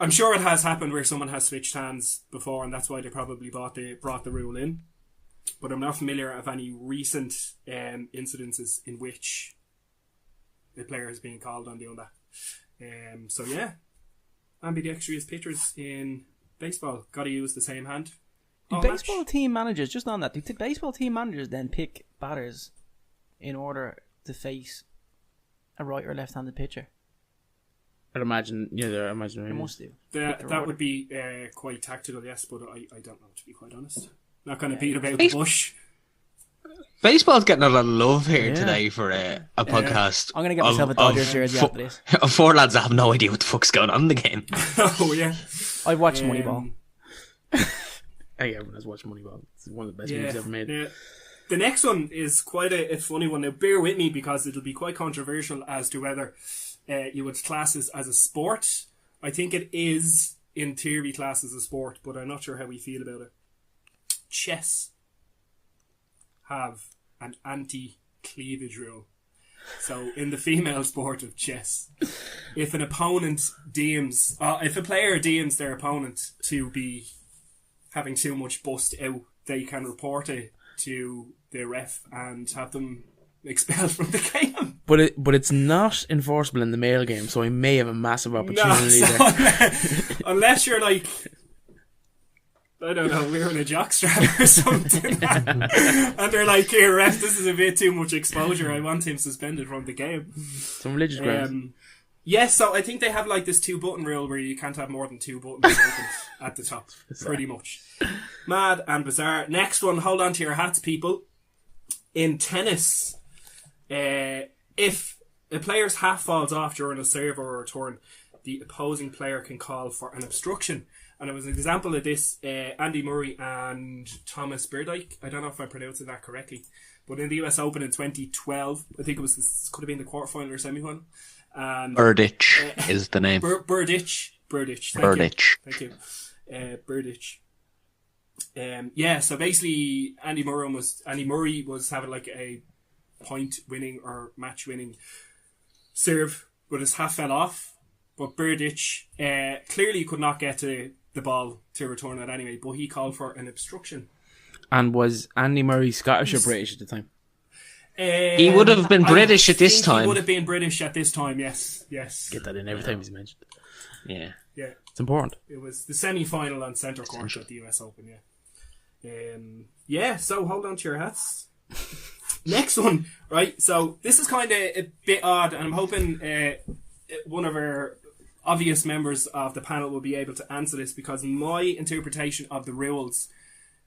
I'm sure it has happened where someone has switched hands before, and that's why they probably brought the rule in. But I'm not familiar of any recent incidences in which a player has been called on doing that. So yeah, ambidextrous pitchers in baseball got to use the same hand. Do baseball team managers, just on that, do baseball team managers then pick batters in order to face a right or left-handed pitcher? I'd imagine, They must do. That would be quite tactical, yes, but I don't know, to be quite honest. Not going to beat about the bush. Baseball's getting a lot of love here today for a podcast. I'm going to get myself a Dodgers jersey after this. Of four lads that have no idea what the fuck's going on in the game. Oh, yeah. I've watched Moneyball. Hey, everyone has watched Moneyball. It's one of the best movies ever made. Yeah. The next one is quite a funny one. Now, bear with me because it'll be quite controversial as to whether you would class this as a sport. I think it is, in theory, classed as a sport, but I'm not sure how we feel about it. Chess have an anti-cleavage rule. So, in the female sport of chess, if a player deems their opponent to be having too much bust out, they can report it to the ref and have them expelled from the game. But it's not enforceable in the male game, so I may have a massive opportunity there. Unless you're like, I don't know, wearing a jockstrap or something, and they're like, "Here, ref, this is a bit too much exposure. I want him suspended from the game." Some religious grounds. Yes, so I think they have like this 2-button rule where you can't have more than 2 buttons open at the top. Pretty much. Mad and bizarre. Next one, hold on to your hats, people. In tennis, if a player's hat falls off during a serve or a return, the opposing player can call for an obstruction. And it was an example of this, Andy Murray and Thomas Berdych. I don't know if I'm pronouncing that correctly. But in the US Open in 2012, I think could have been the quarterfinal or semi-final. Berdych is the name. Berdych. Thank you. Berdych. So basically Andy Murray was having like a point winning or match winning serve, but his hat fell off. But Berdych clearly could not get to the ball to return it anyway, but he called for an obstruction. And was Andy Murray Scottish or British at the time? He would have been British at this time. He would have been British at this time, yes. Get that in every time he's mentioned. Yeah. It's important. It was the semi-final on centre court at the US Open, so hold on to your hats. Next one, right? So this is kind of a bit odd, and I'm hoping one of our obvious members of the panel will be able to answer this, because my interpretation of the rules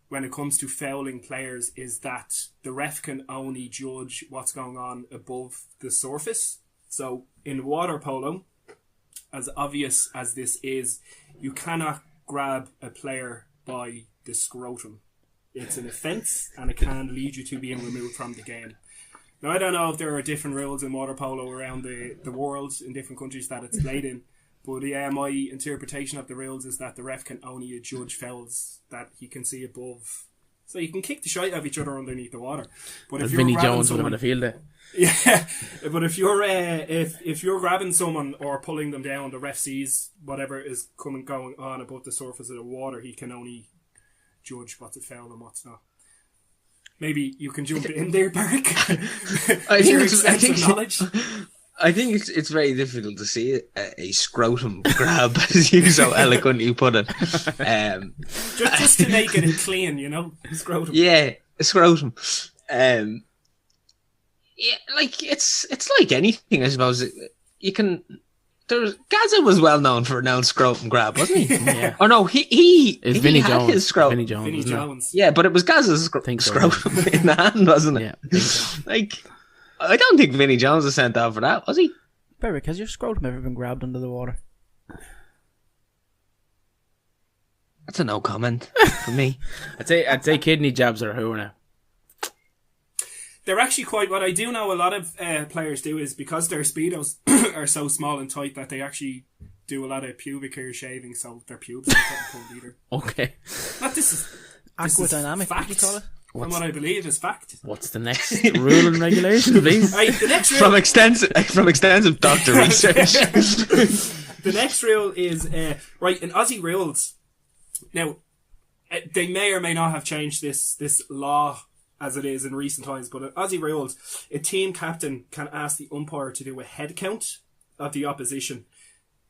when it comes to fouling players is that the ref can only judge what's going on above the surface. So in water polo, as obvious as this is, you cannot grab a player by the scrotum. It's an offence, and it can lead you to being removed from the game. Now, I don't know if there are different rules in water polo around the world in different countries that it's played in, but my interpretation of the rules is that the ref can only judge fouls that he can see above. So you can kick the shite out of each other underneath the water. But if Vinnie Jones would have had a field day. Yeah, but if you're if you're grabbing someone or pulling them down, the ref sees whatever is going on above the surface of the water. He can only judge what's a foul and what's not. Maybe you can jump in there, Barrick. I think it's very difficult to see a scrotum grab, as you so eloquently put it. Just to make it clean, scrotum. Yeah, a scrotum. Like it's like anything, I suppose. You can. Gaza was well known for an scrotum grab, wasn't he? Yeah. Or no, he Vinnie had Jones. his scrotum. Vinnie Jones. Yeah, but it was Gaza's scrotum in the hand, wasn't it? Yeah, I think so. Like, I don't think Vinnie Jones was sent out for that, was he? Beric, has your scrotum ever been grabbed under the water? That's a no comment for me. I'd say kidney jabs are who now. They're actually quite. What I do know a lot of players do is, because their speedos are so small and tight, that they actually do a lot of pubic hair shaving, so their pubes aren't getting pulled either. Okay. But this is Aquadynamic, what fact. do you call it? And what I believe is fact. What's the next rule and regulation, please? Right, the next rule. From extensive doctor research. The next rule is right in Aussie rules. Now, they may or may not have changed this law as it is in recent times, but in Aussie rules, a team captain can ask the umpire to do a head count of the opposition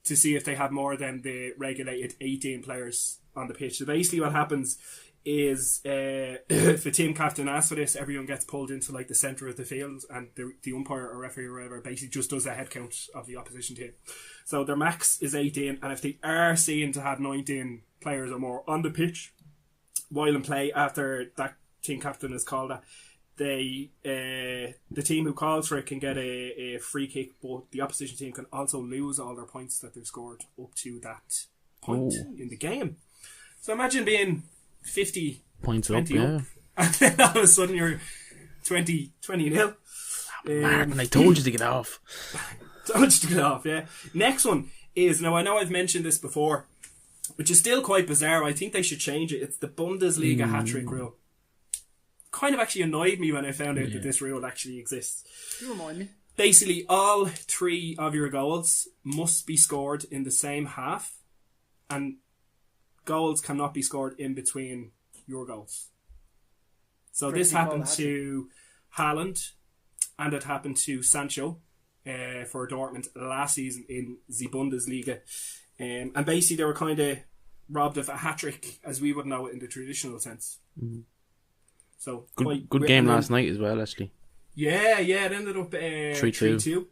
to see if they have more than the regulated 18 players on the pitch. So basically, what happens is if the team captain asks for this, everyone gets pulled into like the centre of the field, and the umpire or referee or whatever basically just does a head count of the opposition team. So their max is 18, and if they are seen to have 19 players or more on the pitch while in play after that team captain is called that, the team who calls for it can get a free kick, but the opposition team can also lose all their points that they've scored up to that point in the game. So imagine being 50 Points 20 up, up, and then all of a sudden you're 20 nil. Man, I told you to get off. Told you to get off, yeah. Next one is, now I know I've mentioned this before, which is still quite bizarre. I think they should change it. It's the Bundesliga hat-trick rule. Kind of actually annoyed me when I found out that this rule actually exists. You remind me. Basically, all 3 of your goals must be scored in the same half, and goals cannot be scored in between your goals. So this happened to Haaland, and it happened to Sancho for Dortmund last season in the Bundesliga. And basically they were kind of robbed of a hat-trick as we would know it in the traditional sense. Mm-hmm. So good game last night as well, actually. Yeah, it ended up 3-2.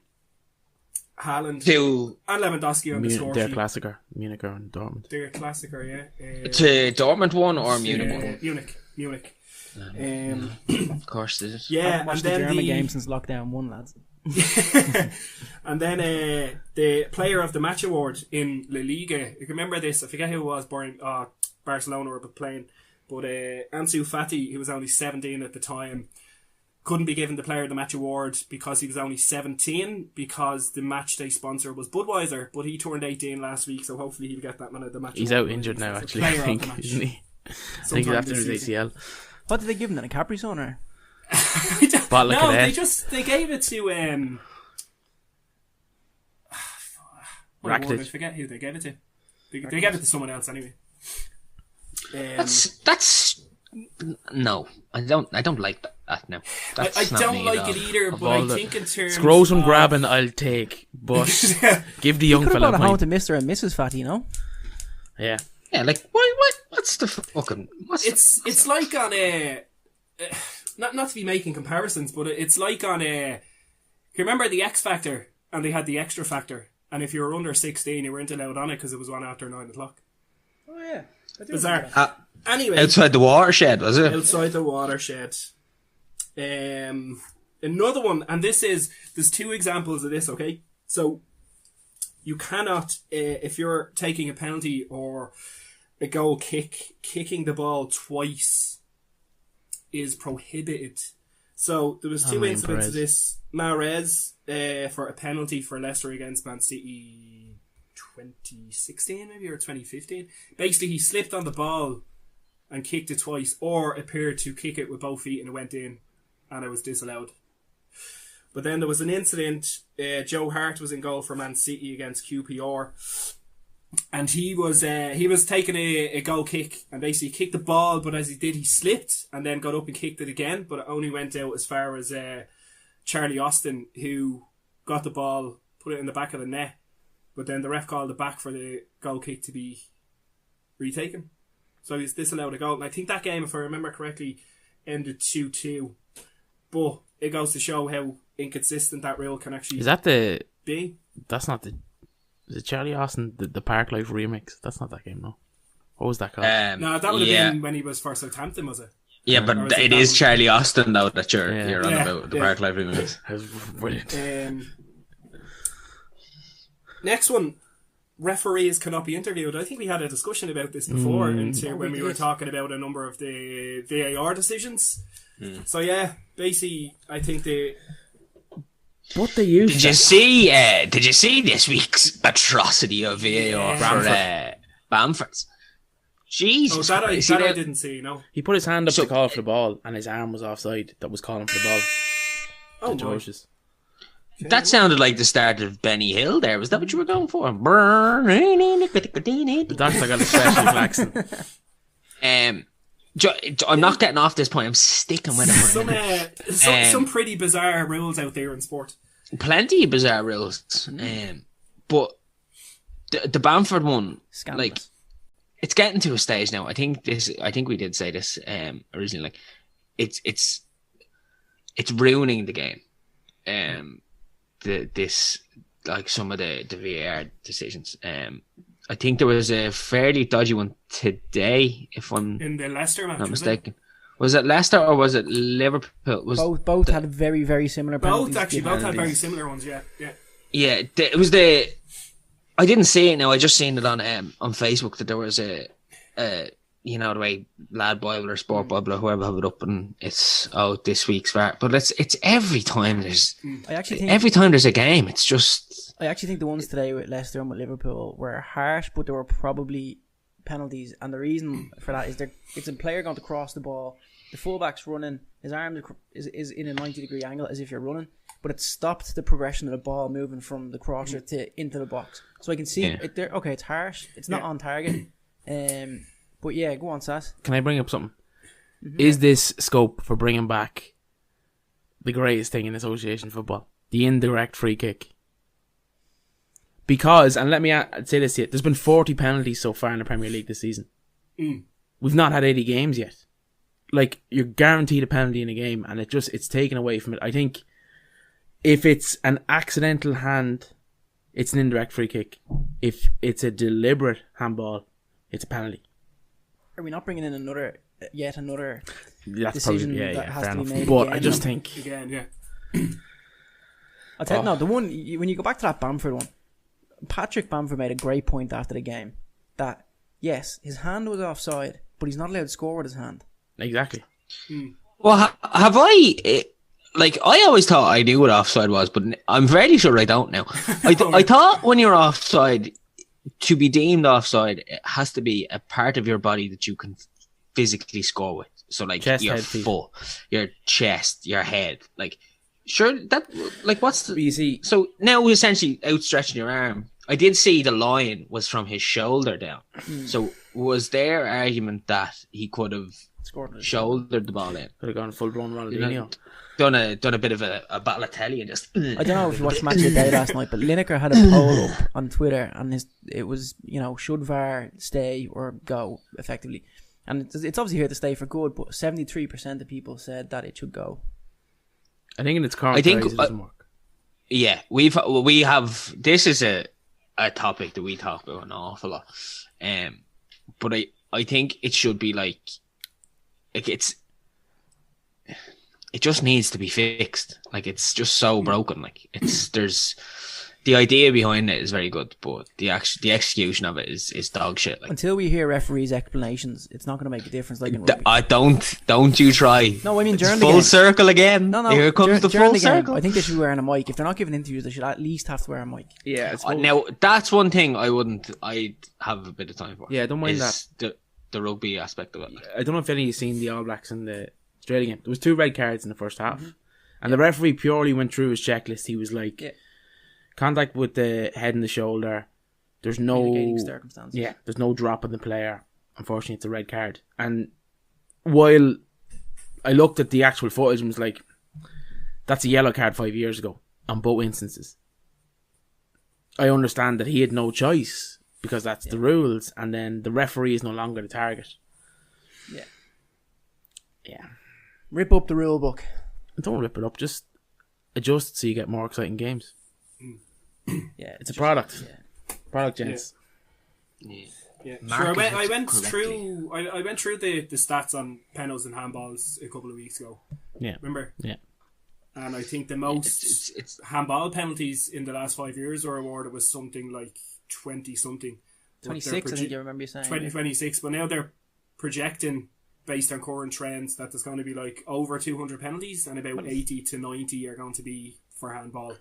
Haaland and Lewandowski on the score their sheet. Klassiker, Munich and Dortmund. Their Klassiker, yeah. To Dortmund one or Munich one? Munich. Of course, it is. Yeah, I haven't watched and then the German game since lockdown 1, lads. And then the Player of the Match award in La Liga. You can remember this. I forget who it was. Barcelona were playing, but Ansu Fati, he was only 17 at the time, couldn't be given the Player of the Match award because he was only 17, because the match day sponsor was Budweiser, but he turned 18 last week, so hopefully he'll get that man of the match. He's out injured now, actually, I think, isn't he? I think he's after his ACL. What did they give him then? A Capri Sun or? Bottle of Cadet. they gave it to Rakitic. I forget who they gave it to. They gave it to someone else anyway. That's no. I don't like that now. I don't like it either, but I think in terms Scrotum grabbing I'll take, but give the young You could have fella a brought it home point. to Mr. and Mrs. Fatty, you know? Yeah. Yeah, like what's the fucking? It's like on a not to be making comparisons, but it's like on a. You remember the X Factor, and they had the Extra Factor, and if you were under 16, you weren't allowed on it because it was on after 9 o'clock. Oh, yeah. Bizarre. Anyway, outside the watershed, was it? Outside the watershed. Another one, and there's 2 examples of this, okay? So, you cannot, if you're taking a penalty or a goal kick, kicking the ball twice is prohibited. So, there was 2 incidents of this. Mahrez, for a penalty for Leicester against Man City 2016 maybe, or 2015. Basically, he slipped on the ball and kicked it twice, or appeared to kick it with both feet and it went in, and it was disallowed. But then there was an incident, Joe Hart was in goal for Man City against QPR, and he was taking a goal kick and basically kicked the ball, but as he did, he slipped and then got up and kicked it again, but it only went out as far as Charlie Austin, who got the ball, put it in the back of the net, but then the ref called it back for the goal kick to be retaken. So he's disallowed a goal. And I think that game, if I remember correctly, ended 2-2. But it goes to show how inconsistent that rule can actually Is that the... be. That's not the... Is it Charlie Austin, the Park Life remix? That's not that game, no. What was that called? No, that would have been when he was for Southampton, was it? Yeah, but it is Charlie Austin though that you're on about the Park Life remix. That was brilliant. Next one. Referees cannot be interviewed. I think we had a discussion about this before when we were talking about a number of the VAR decisions. So yeah, basically I think But they used Did you see? Did you see this week's atrocity of VAR for Bamford's? Jesus, that Christ. I didn't see. No. He put his hand up to call for the ball, and his arm was offside. That was calling for the ball. Oh, Atrocious. That sounded like the start of Benny Hill. There was that what you were going for? The doctor got a special accent. I'm not getting off this point. I'm sticking with it for a minute. Some pretty bizarre rules out there in sport. Plenty of bizarre rules. But the Bamford one, Scandalous. like, it's getting to a stage now. I think we did say this originally. Like, it's ruining the game. Like some of the VAR decisions. I think there was a fairly dodgy one today, if I'm In the Leicester match, not mistaken. Was it Leicester or was it Liverpool? Both had very, very similar penalties. Both had very similar ones. Yeah. Yeah, it was the. I didn't see it now. I just seen it on Facebook that there was a you know, the way Lad Bible or Sport Bible or whoever have it up, and it's this week's VAR. But it's every time there's a game. It's just. I actually think the ones today with Leicester and with Liverpool were harsh, but they were probably penalties. And the reason for that is it's a player going to cross the ball. The fullback's running. His arm is in a 90-degree angle as if you're running. But it stopped the progression of the ball moving from the crosser into the box. So I can see it there. Okay, it's harsh. It's not on target. But yeah, go on, Sass. Can I bring up something? Mm-hmm. Is this scope for bringing back the greatest thing in association football? The indirect free kick. Because, and let me say this here, there's been 40 penalties so far in the Premier League this season. We've not had 80 games yet. Like, you're guaranteed a penalty in a game, and it's taken away from it. I think if it's an accidental hand, it's an indirect free kick. If it's a deliberate handball, it's a penalty. Are we not bringing in yet another That's decision probably, that has to be enough. made? But again? I just think... Again, yeah. I'll tell you, no, the one, when you go back to that Bamford one, Patrick Bamford made a great point after the game that, yes, his hand was offside, but he's not allowed to score with his hand. Exactly. Well, have I... Like, I always thought I knew what offside was, but I'm fairly sure I don't now. I thought when you're offside, to be deemed offside, it has to be a part of your body that you can physically score with. So, like, chest, your head, feet. foot, your chest, your head. Like, sure, that, like, what's the... You see... So, now essentially outstretching your arm, I did see the line was from his shoulder down. So, was there argument that he could have shouldered the ball in? Could have gone full-blown Ronaldinho. Done a bit of a Balotelli and just... I don't know if you watched Match of the Day last night, but Lineker had a poll up on Twitter, and it was, you know, should VAR stay or go, effectively. And it's obviously here to stay for good, but 73% of people said that it should go. I think in its current phase it doesn't work. Yeah, we have... This is a topic that we talk about an awful lot. But I think it should be like it's... It just needs to be fixed. Like, it's just so broken. Like, there's the idea behind it is very good, but the execution of it is dog shit. Like, until we hear referees' explanations, it's not going to make a difference. Like in rugby. Don't you try. No, I mean during the full game. circle again. No. Here comes the full circle. I think they should be wearing a mic. If they're not giving interviews, they should at least have to wear a mic. Yeah. Now that's one thing I'd have a bit of time for. Yeah, I don't mind that. The rugby aspect of it. I don't know if any of you seen the All Blacks in the Australia game. There was 2 red cards in the first half, and the referee purely went through his checklist. He was like, contact with the head and the shoulder. There's no mitigating circumstances. Yeah, there's no drop in the player. Unfortunately, it's a red card. And while I looked at the actual footage and was like, that's a yellow card 5 years ago on both instances. I understand that he had no choice because that's the rules, and then the referee is no longer the target. Yeah. Rip up the rule book. Don't rip it up. Just adjust so you get more exciting games. Yeah, it's a product. Yeah. Product, gents. Yeah. Sure, I went through the stats on penalties and handballs a couple of weeks ago. Yeah. Remember? Yeah. And I think the most it's handball penalties in the last 5 years were awarded was something like 20-something. 26, I think you remember you saying. 26, but now they're projecting, based on current trends, that there's going to be like over 200 penalties and about 80 to 90 are going to be for handball.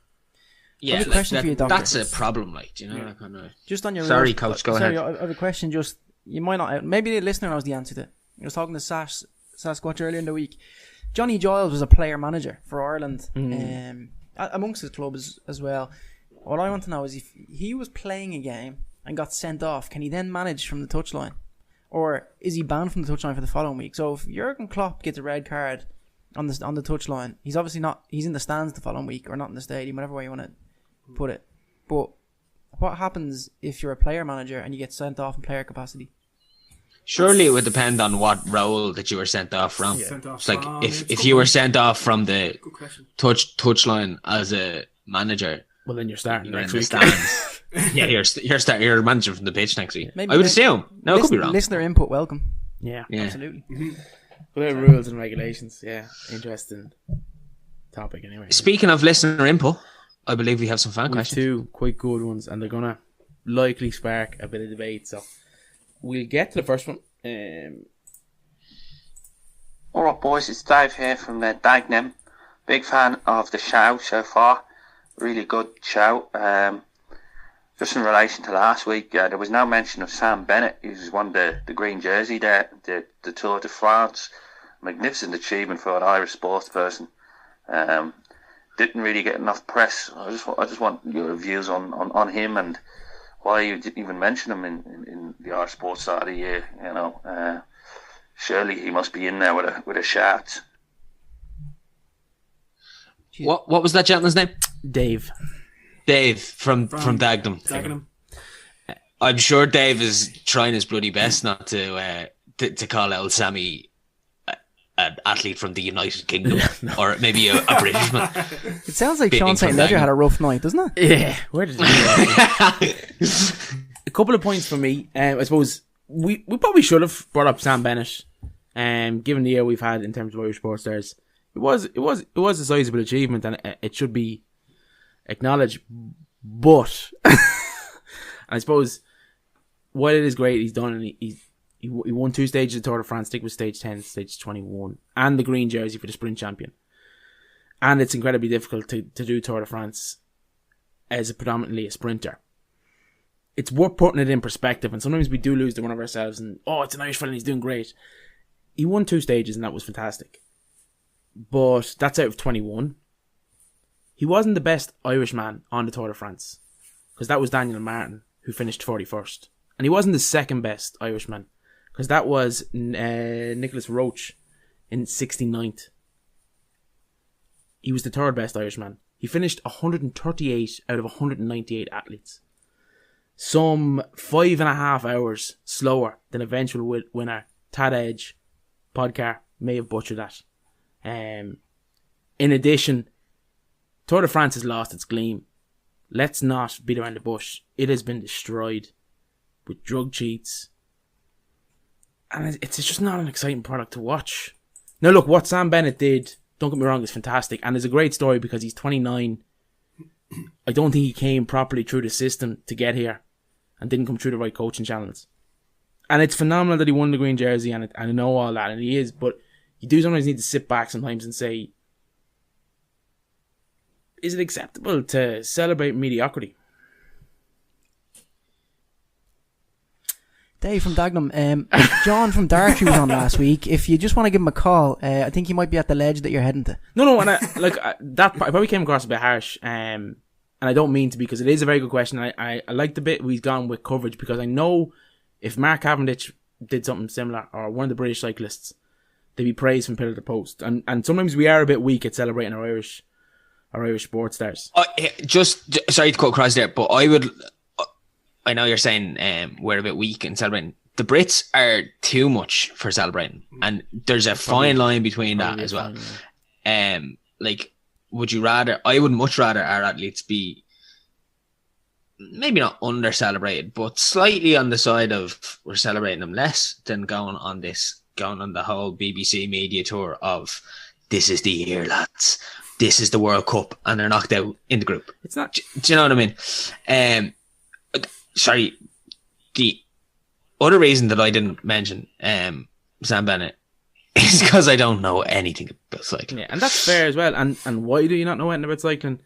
Yeah, I have a question for you, Doctor. that's a problem, like, do you know, Yeah. that kind of... Just on your Sorry, rules- Coach, go sorry, ahead. I have a question. Just you might not. Maybe the listener knows the answer to it. I was talking to Sasquatch earlier in the week. Johnny Giles was a player manager for Ireland, amongst his clubs as well. What I want to know is if he was playing a game and got sent off, can he then manage from the touchline, or is he banned from the touchline for the following week? So if Jurgen Klopp gets a red card on the touchline, he's obviously not. He's in the stands the following week, or not in the stadium, whatever way you want to put it. But what happens if you're a player manager and you get sent off in player capacity? Surely it would depend on what role that you were sent off from. Sent off It's like from- if it's you good were one. sent off from the Good question. touchline as a manager, Well, then you're starting you're in next the week. stands. Yeah, you're managing from the pitch next week. Maybe I would li- assume. No, it could be wrong. Listener input, welcome. Yeah. Yeah. Absolutely. Without rules and regulations. Yeah. Interesting topic anyway. Speaking of listener input, I believe we have some fan We have questions. two quite good ones, and they're gonna likely spark a bit of debate. So we'll get to the first one. Alright boys, it's Dave here from Dagenham. Big fan of the show so far. Really good show. Just in relation to last week, there was no mention of Sam Bennett. He was won the green jersey there, the Tour de France. Magnificent achievement for an Irish sports person. Didn't really get enough press. I just want your views on him and why you didn't even mention him in the Irish sports side of the year. You know, surely he must be in there with a shout. What was that gentleman's name? Dave. Dave from Dagenham. Dagenham. I'm sure Dave is trying his bloody best not to call out Sammy an athlete from the United Kingdom or maybe a British man. It sounds like Being Sean from St. Ledger Dagenham. had a rough night, doesn't it? Yeah. Where did he A couple of points for me. I suppose we probably should have brought up Sam Bennett. Given the year we've had in terms of Irish sports stars, it was a sizable achievement, and it should be acknowledged. But I suppose while it is great, he's done, and he won 2 stages of the Tour de France. I think it was stage 10, stage 21, and the green jersey for the sprint champion. And it's incredibly difficult to do Tour de France as predominantly a sprinter. It's worth putting it in perspective, and sometimes we do lose to one of ourselves, and it's an Irish fella and he's doing great. He won 2 stages and that was fantastic. But that's out of 21. He wasn't the best Irishman on the Tour de France, because that was Daniel Martin, who finished 41st. And he wasn't the second best Irishman, because that was Nicholas Roche in 69th. He was the third best Irishman. He finished 138 out of 198 athletes. Some 5.5 hours slower than eventual winner Tad Edge. Podcar may have butchered that. In addition, Tour de France has lost its gleam. Let's not beat around the bush. It has been destroyed with drug cheats. And it's just not an exciting product to watch. Now look, what Sam Bennett did, don't get me wrong, is fantastic. And it's a great story because he's 29. I don't think he came properly through the system to get here and didn't come through the right coaching channels. And it's phenomenal that he won the green jersey, and I know all that, and he is, but you do sometimes need to sit back sometimes and say, is it acceptable to celebrate mediocrity? Dave from Dagenham. John from Dartry was on last week. If you just want to give him a call, I think he might be at the ledge that you're heading to. No, and that part, I probably came across a bit harsh, and I don't mean to, because it is a very good question. I like the bit we've gone with coverage, because I know if Mark Cavendish did something similar, or one of the British cyclists, they'd be praised from pillar to post. And sometimes we are a bit weak at celebrating our Irish sports stars. Just sorry to cut across there, but I know you're saying we're a bit weak in celebrating. The Brits are too much for celebrating, and there's a fine line between that as well. Would you rather? I would much rather our athletes be maybe not under celebrated, but slightly on the side of we're celebrating them less than going on the whole BBC media tour of this is the year, lads. This is the World Cup, and they're knocked out in the group. It's not. Do you know what I mean? Sorry, the other reason that I didn't mention Sam Bennett is because I don't know anything about cycling. Yeah, and that's fair as well. And why do you not know anything about cycling?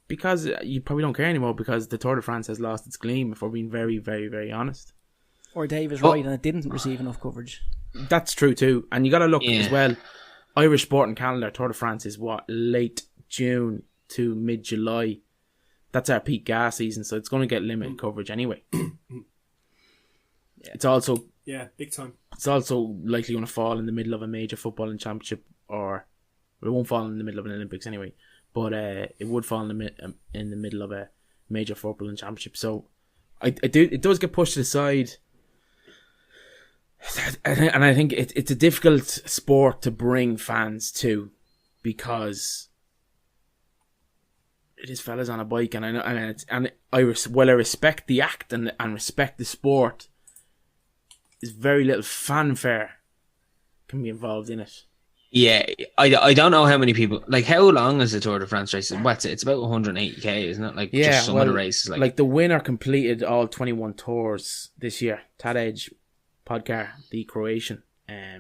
Because you probably don't care anymore because the Tour de France has lost its gleam, if we're being very, very, very honest. Or Dave is right and it didn't receive enough coverage. That's true too. And you got to look as well. Irish sport and calendar, Tour de France is late June to mid-July. That's our peak gas season, so it's going to get limited coverage anyway. It's also big time. It's also likely going to fall in the middle of a major footballing championship, or it won't fall in the middle of an Olympics anyway. But it would fall in the middle of a major footballing championship. So it does get pushed to the side, and I think it's a difficult sport to bring fans to because it is fellas on a bike, and I know, while I respect the act and respect the sport, there's very little fanfare can be involved in it. Yeah, I don't know how many people. Like, how long is the Tour de France race? It's about 180k, isn't it? Like, just some of the races. Like the winner completed all 21 tours this year. Tadej Pogačar, the Croatian,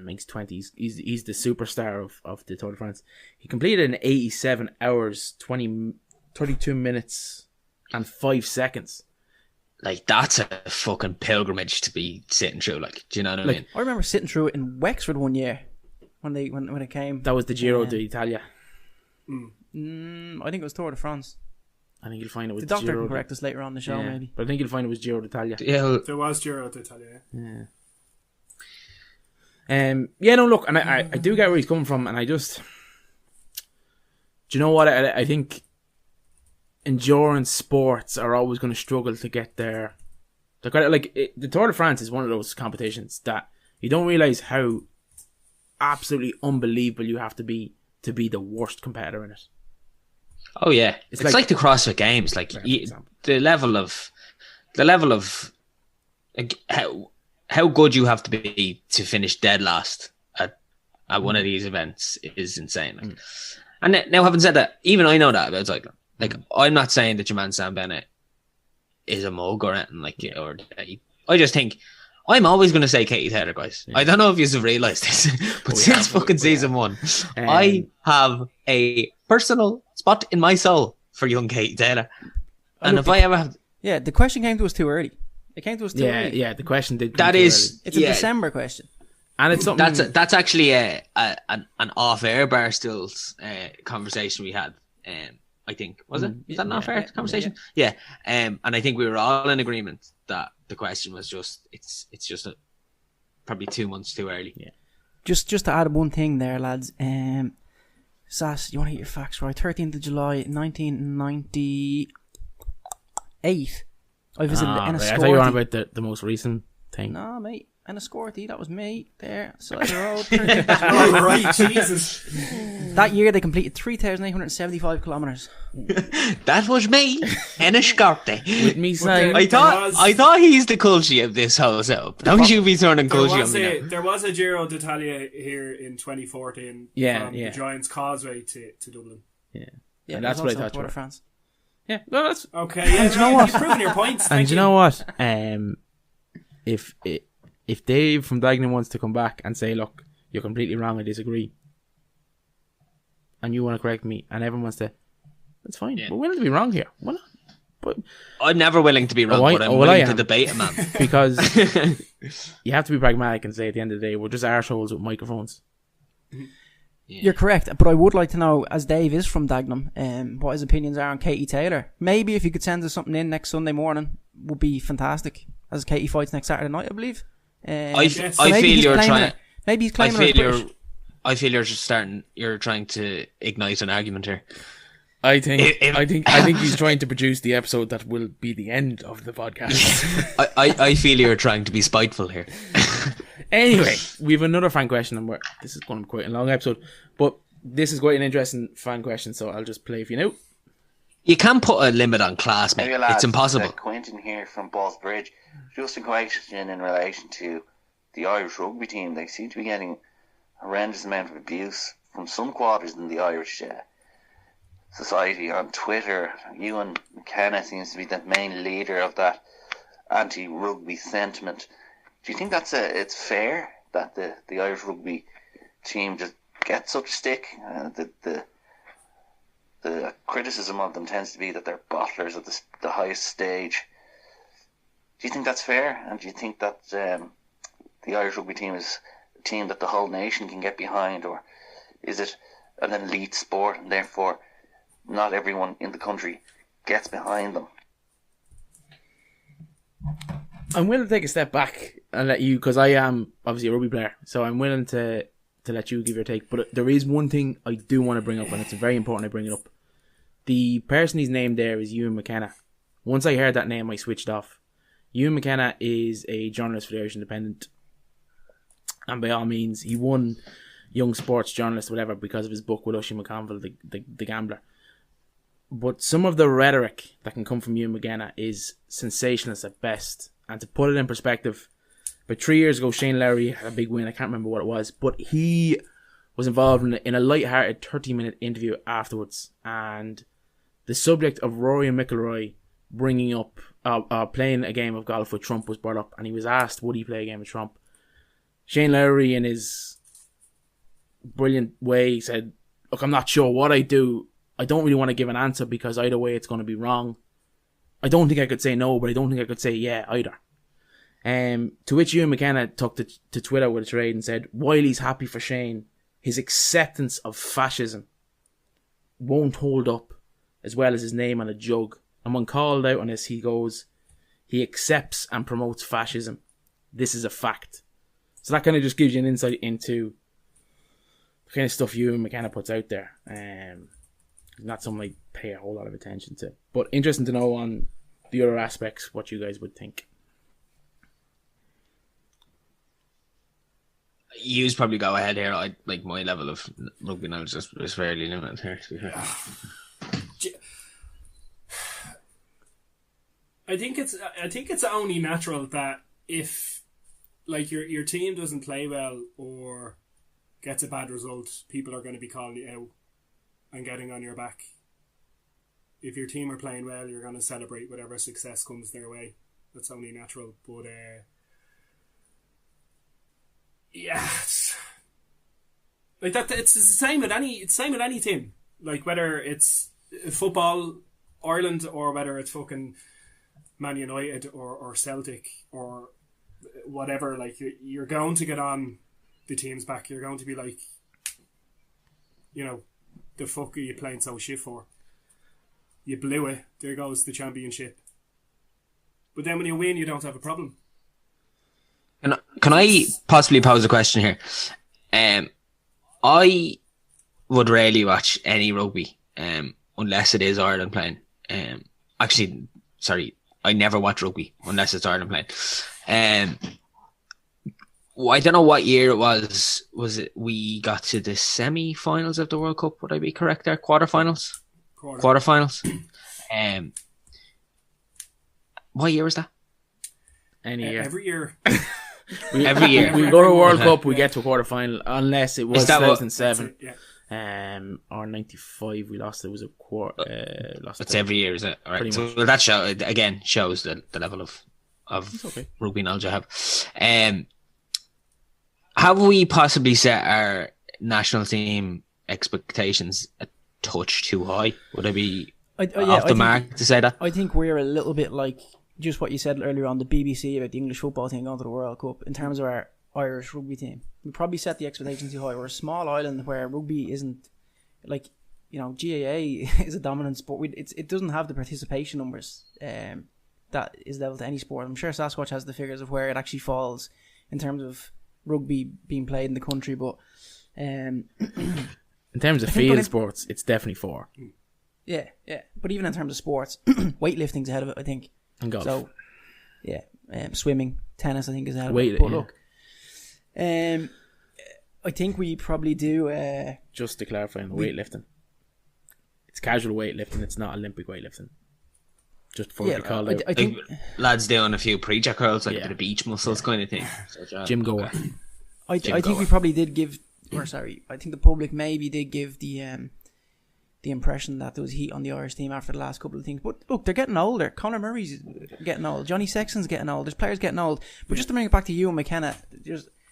makes 20s. He's the superstar of the Tour de France. He completed in 87 hours, 32 minutes, and 5 seconds. Like, that's a fucking pilgrimage to be sitting through. Like, do you know what I mean? I remember sitting through it in Wexford one year when it came. That was the Giro d'Italia. I think it was Tour de France. I think you'll find it was the doctor Giro can correct us later on the show, maybe. But I think you'll find it was Giro d'Italia. Yeah, there was Giro d'Italia. Yeah. No, look, and I do get where he's coming from, and I just, do you know what? I think endurance sports are always going to struggle to get there. The Tour de France is one of those competitions that you don't realize how absolutely unbelievable you have to be the worst competitor in it. Oh yeah, it's like the CrossFit Games. Like the level of like, how good you have to be to finish dead last at one of these events is insane. Like, and now, having said that, even I know that about cycling. Like, I'm not saying that your man Sam Bennett is a mug or anything like or I just think I'm always going to say Katie Taylor, guys. Yeah. I don't know if you've realised this, but since fucking season one, I have a personal spot in my soul for young Katie Taylor. And if I ever have... Yeah, the question came to us too early. It came to us too early. Yeah, the question did come that too is early. It's a December question. And it's something... That's actually an off-air Barstools conversation we had. I think, was it? Was that an off-air conversation? Yeah. And I think we were all in agreement that the question was just, it's just probably 2 months too early. Yeah. Just to add one thing there, lads. Sass, you want to get your facts right? 13th of July, 1998. I visited Enniscorthy. Right. I thought you were on about the most recent thing. No, mate. Enniscorthy, that was me there. Side the road. Oh, right, Jesus. That year they completed 3,875 kilometres. That was me, Enniscorthy. With me saying, I thought he's the culture of this whole setup. Don't you be turning culture on me now. There was a Giro d'Italia here in 2014 from the Giants Causeway to Dublin. Yeah, and that's what I thought. Tour de France. Yeah, no, that's okay. Yeah, and you know what? You've proven your points. And you know what? If Dave from Dagenham wants to come back and say, look, you're completely wrong, I disagree, and you want to correct me, and everyone wants to, that's fine. Yeah. We're willing to be wrong here. Why not? But I'm never willing to be wrong, but I'm willing to debate a man. Because you have to be pragmatic and say at the end of the day, we're just arseholes with microphones. Yeah. You're correct, but I would like to know, as Dave is from Dagenham, what his opinions are on Katie Taylor. Maybe if you could send us something in next Sunday morning, would be fantastic, as Katie fights next Saturday night, I believe. I feel you're trying. Maybe he's claiming I feel you're just starting. You're trying to ignite an argument here. I think he's trying to produce the episode that will be the end of the podcast. I feel you're trying to be spiteful here. Anyway, we have another fan question, and this is going to be quite a long episode, but this is quite an interesting fan question, so I'll just play for you now. You can't put a limit on class, mate. Hey, lads, it's impossible. Quentin here from Ballsbridge. Just a question in relation to the Irish rugby team. They seem to be getting a horrendous amount of abuse from some quarters in the Irish society on Twitter. Ewan McKenna seems to be the main leader of that anti-rugby sentiment. Do you think it's fair that the Irish rugby team just get such stick. The criticism of them tends to be that they're bottlers at the highest stage. Do you think that's fair? And do you think that the Irish rugby team is a team that the whole nation can get behind, or is it an elite sport and therefore not everyone in the country gets behind them? I'm willing to take a step back and let you, because I am obviously a rugby player, so I'm willing to let you give your take. But there is one thing I do want to bring up, and it's very important I bring it up. The person he's named there is Ewan McKenna. Once I heard that name, I switched off. Ewan McKenna is a journalist for the Irish Independent, and by all means, he won Young Sports Journalist, whatever, because of his book with Oisin McConville, the Gambler. But some of the rhetoric that can come from Ewan McKenna is sensationalist at best. And to put it in perspective, about 3 years ago, Shane Lowry had a big win. I can't remember what it was, but he was involved in a light-hearted 30-minute interview afterwards. And the subject of Rory and McIlroy bringing up playing a game of golf with Trump was brought up, and he was asked would he play a game with Trump. Shane Lowry, in his brilliant way, said, "Look, I'm not sure what I do. I don't really want to give an answer because either way it's going to be wrong. I don't think I could say no, but I don't think I could say yeah either." To which Ewan McKenna took to Twitter with a trade and said, while he's happy for Shane, his acceptance of fascism won't hold up as well as his name on a jug. And when called out on this, he goes, he accepts and promotes fascism. This is a fact. So that kind of just gives you an insight into the kind of stuff Ewan McKenna puts out there. Not something I pay a whole lot of attention to. But interesting to know on the other aspects what you guys would think. You probably go ahead here. Like my level of rugby knowledge is fairly limited here, to be fair. I think it's only natural that if like your team doesn't play well or gets a bad result, people are going to be calling you out and getting on your back. If your team are playing well, you're going to celebrate whatever success comes their way. That's only natural. But yeah, it's like that. It's the same with any team. Like whether it's football, Ireland, or whether it's fucking Man United or Celtic or whatever. Like you're going to get on the team's back. You're going to be like, you know, the fuck are you playing so shit for? You blew it. There goes the championship. But then when you win, you don't have a problem. Can I possibly pose a question here? I would rarely watch any rugby unless it is Ireland playing. Actually, sorry, I never watch rugby unless it's Ireland playing. I don't know what year it was. Was it we got to the semi-finals of the World Cup? Would I be correct there? Quarterfinals? Quarterfinals. What year was that? Any year. Every year. Every year. We go to a World Cup, we get to a quarter-final, unless it was 2007. Or 95, we lost. It was a quarter. That's every year, is it? All right. So that shows the level of rugby knowledge I have. Have we possibly set our national team expectations a touch too high? Would I be off the mark to say that? I think we're a little bit like just what you said earlier on the BBC about the English football team going to the World Cup in terms of our Irish rugby team. We probably set the expectations too high. We're a small island where rugby isn't like, you know, GAA is a dominant sport. It doesn't have the participation numbers that is level to any sport. I'm sure Sasquatch has the figures of where it actually falls in terms of rugby being played in the country, but in terms of field sports, it's definitely 4. Yeah. But even in terms of sports, weightlifting's ahead of it, I think. And golf. So, yeah, swimming, tennis, I think is ahead of it. But look, I think we probably do. Just to clarify on the weightlifting, it's casual weightlifting. It's not Olympic weightlifting. Just before we call it. I think lads doing a few pre-check curls, like a bit of beach muscles kind of thing. Gym goer. I think we probably did give. I think the public maybe did give the impression that there was heat on the Irish team after the last couple of things. But look, they're getting older. Conor Murray's getting old. Johnny Sexton's getting old. There's players getting old. But just to bring it back to Ewan McKenna,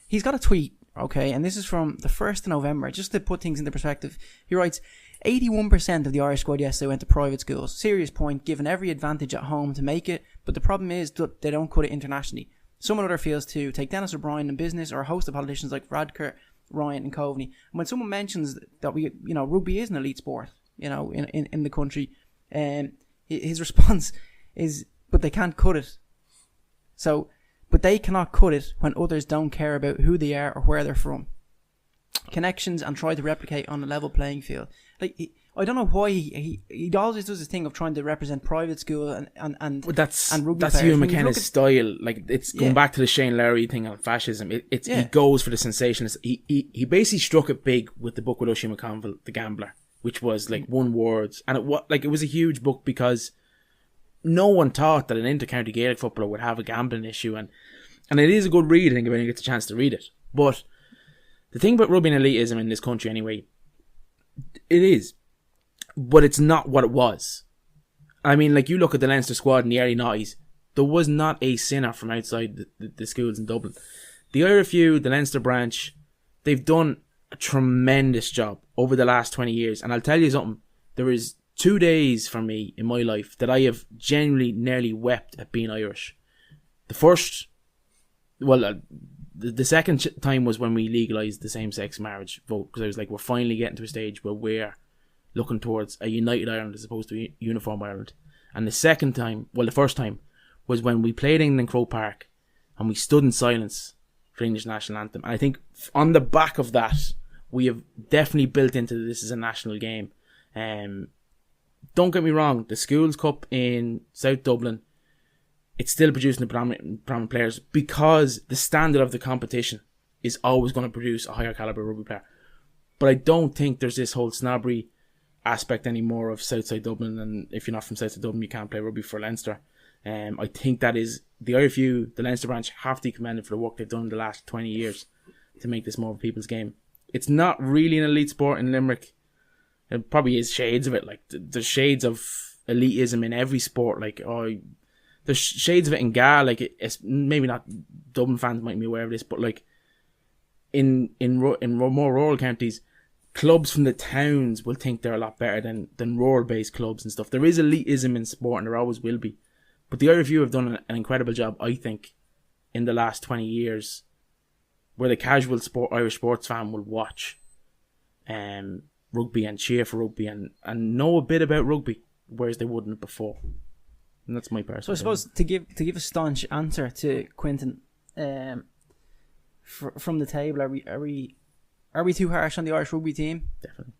he's got a tweet okay, and this is from the 1st of November, just to put things into perspective. He writes, 81% of the Irish squad yesterday went to private schools. Serious point, given every advantage at home to make it, but the problem is that they don't cut it internationally. Someone other feels to take Dennis O'Brien in business, or a host of politicians like Radker, Ryan and Coveney. And when someone mentions that rugby is an elite sport, in the country, his response is, but they can't cut it. So, but they cannot cut it when others don't care about who they are or where they're from. Connections and try to replicate on a level playing field. I don't know why he always does this thing of trying to represent private school and rugby that's players. Hugh McKenna's style. Like, it's going back to the Shane Lowry thing on fascism. He goes for the sensationalist. He basically struck it big with the book with Oisin McConville, The Gambler, which was like one word, and it was a huge book because no one thought that an inter-county Gaelic footballer would have a gambling issue, and it is a good read. I think when you get the chance to read it. But the thing about rugby and elitism in this country, anyway, it is, but it's not what it was. I mean, like, you look at the Leinster squad in the early 90s, there was not a sinner from outside the schools in Dublin. The IRFU, the Leinster branch, they've done a tremendous job over the last 20 years. And I'll tell you something, there is 2 days for me in my life that I have genuinely nearly wept at being Irish. The first, the second time was when we legalised the same-sex marriage vote, because I was like, we're finally getting to a stage where we're looking towards a united Ireland as opposed to a uniform Ireland. And the first time was when we played England in Croke Park and we stood in silence for the English national anthem. And I think on the back of that, we have definitely built into this as a national game. Don't get me wrong, the Schools Cup in South Dublin, it's still producing the prominent players because the standard of the competition is always going to produce a higher caliber rugby player. But I don't think there's this whole snobbery aspect anymore of Southside Dublin, and if you're not from Southside Dublin, you can't play rugby for Leinster. I think that is the IRFU, the Leinster branch, have to be commended for the work they've done in the last 20 years to make this more of a people's game. It's not really an elite sport in Limerick. It probably is shades of it. Like, there's shades of elitism in every sport. Like, there's shades of it in Ga. Like, it's maybe not Dublin fans might be aware of this, but like in more rural counties, clubs from the towns will think they're a lot better than rural-based clubs and stuff. There is elitism in sport, and there always will be. But the IRFU have done an incredible job, I think, in the last 20 years, where the casual Irish sports fan will watch rugby and cheer for rugby and know a bit about rugby, whereas they wouldn't before. And that's my personal. So I suppose to give a staunch answer to Quinton, from the table, are we too harsh on the Irish rugby team? Definitely.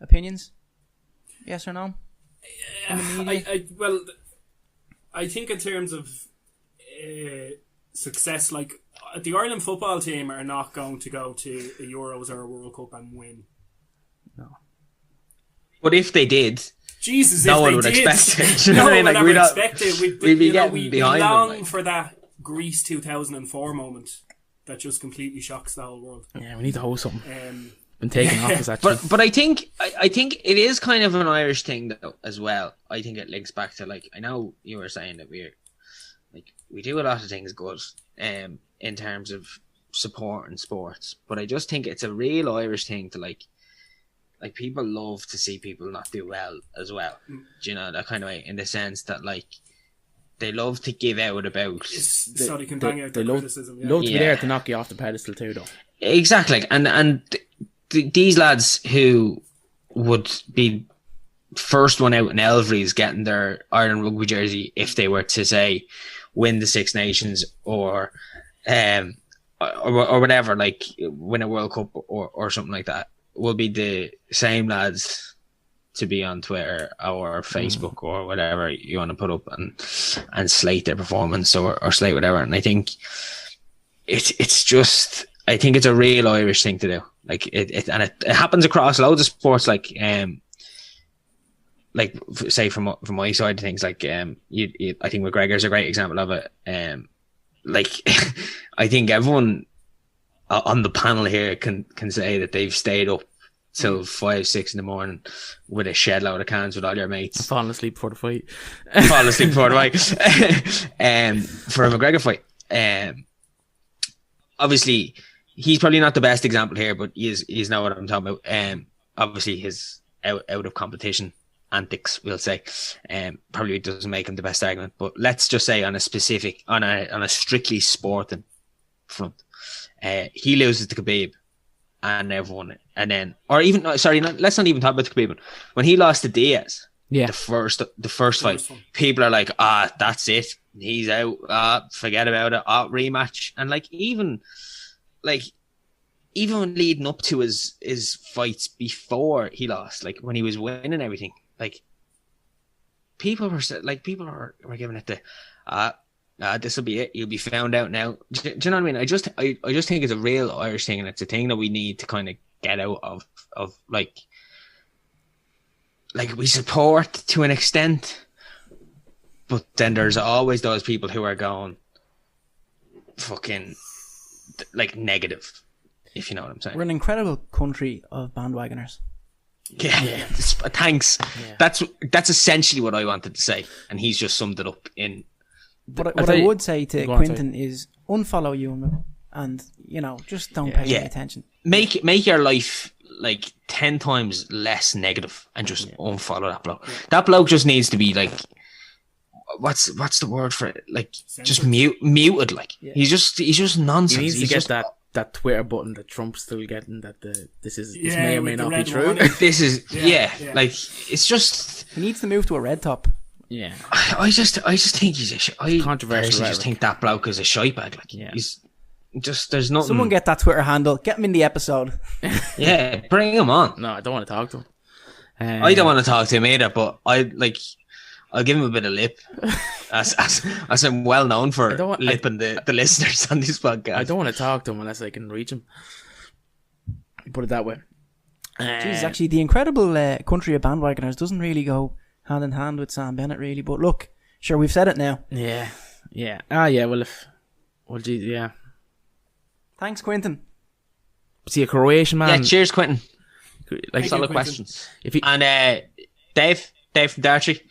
Opinions? Yes or no? I think in terms of success, like, the Ireland football team are not going to go to a Euros or a World Cup and win. No. But if they did, Jesus, no one if would they did, expect it. You know no what I mean? one Like, would expect it. we'd be getting behind them, long like. for that Greece 2004 moment that just completely shocks the whole world. Yeah, we need to hold something. Been taken off us, actually. But I think it is kind of an Irish thing though as well. I think it links back to, like, I know you were saying that we do a lot of things good in terms of support and sports, but I just think it's a real Irish thing to like people love to see people not do well as well. Do you know, that kind of way, in the sense that, like, they love to give out about so they can bang out the criticism. Love to be there to knock you off the pedestal too, though. Exactly, and these lads who would be first one out in Elvery's getting their Ireland rugby jersey if they were to, say, win the Six Nations or whatever, like win a World Cup or something like that, will be the same lads to be on Twitter or Facebook or whatever you want to put up and slate their performance or slate whatever. And I think it's just, I think it's a real Irish thing to do. Like it happens across loads of sports. Like say from my side of things, like I think McGregor's a great example of it. Like I think everyone on the panel here can say that they've stayed up till 5-6 in the morning with a shed load of cans with all your mates. Falling asleep before the fight. For a McGregor fight. obviously he's probably not the best example here, but he's not what I'm talking about. Obviously his out of competition antics, we'll say, probably doesn't make him the best argument. But let's just say on a strictly sporting front, he loses to Khabib, and everyone, and then, or even let's not even talk about the Khabib one. When he lost to Diaz, the first fight, people are like, that's it, he's out, forget about it, rematch. And even leading up to his fights before he lost, like when he was winning everything, like people were giving it the this will be it, you'll be found out now. Do you know what I mean? I just think it's a real Irish thing, and it's a thing that we need to kind of get out of like we support to an extent, but then there's always those people who are going fucking like negative, if you know what I'm saying. We're an incredible country of bandwagoners. Yeah. Thanks. Yeah. That's essentially what I wanted to say, and he's just summed it up in. What I would say to Quinton is unfollow you, and just don't pay any attention. Make your life like 10 times less negative, and just unfollow that bloke. That bloke just needs to be like, what's the word for it? Like just muted. Like he's just nonsense. He needs to get that Twitter button that Trump's still getting, that this may or may not be true. This is like it's just he needs to move to a red top. Yeah, I just think he's controversial. I just think that bloke is a shitebag. Like he's just, there's nothing. Someone get that Twitter handle. Get him in the episode. Yeah, bring him on. No, I don't want to talk to him. I don't want to talk to him either, but I'll give him a bit of lip, as I'm well known for lipping the listeners on this podcast. I don't want to talk to him unless I can reach him. Put it that way. Jesus, actually, the incredible country of bandwagoners doesn't really go hand in hand with Sam Bennett, really. But look, sure, we've said it now. Yeah. Geez, yeah. Thanks, Quinton. See, a Croatian man. Yeah, cheers, Quinton. Like solid questions. And Dave from Dartry.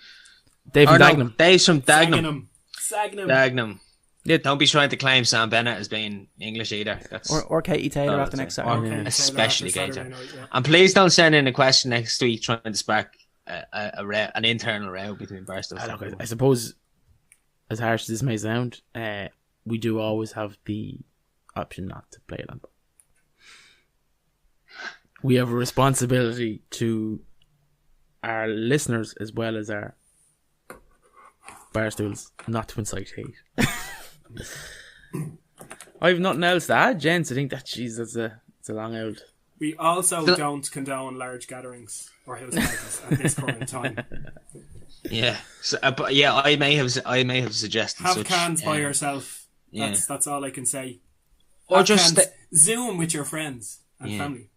Dave from Dagenham. No, Dave's from Dagenham. Sagnam. Yeah, don't be trying to claim Sam Bennett as being English either. That's or Katie Taylor after next Saturday. Especially Katie Taylor. And please don't send in a question next week trying to spark an internal row between Barstow. I suppose, as harsh as this may sound, we do always have the option not to play it on. We have a responsibility to our listeners as well as our barstools not to incite hate. I have nothing else to add, gents. I think that it's a long old. We also don't condone large gatherings or house parties at this current time. Yeah, but I may have suggested have such, cans by yourself. That's all I can say. Or just Zoom with your friends and family.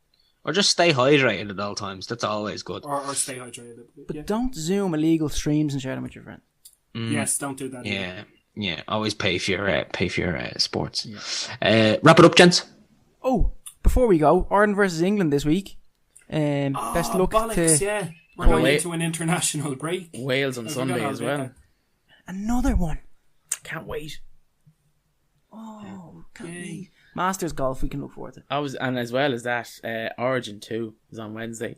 Or just stay hydrated at all times. That's always good. Or stay hydrated. But don't Zoom illegal streams and share them with your friends. Yes, don't do that. Yeah. Always pay for your sports. Yeah. Wrap it up, gents. Oh, before we go, Ireland versus England this week. Best luck bollocks, to. We're going into an international break. Wales on Sunday as well. Another one. Can't wait. Oh, can't wait. Masters golf, we can look forward to. And as well as that, Origin 2 is on Wednesday.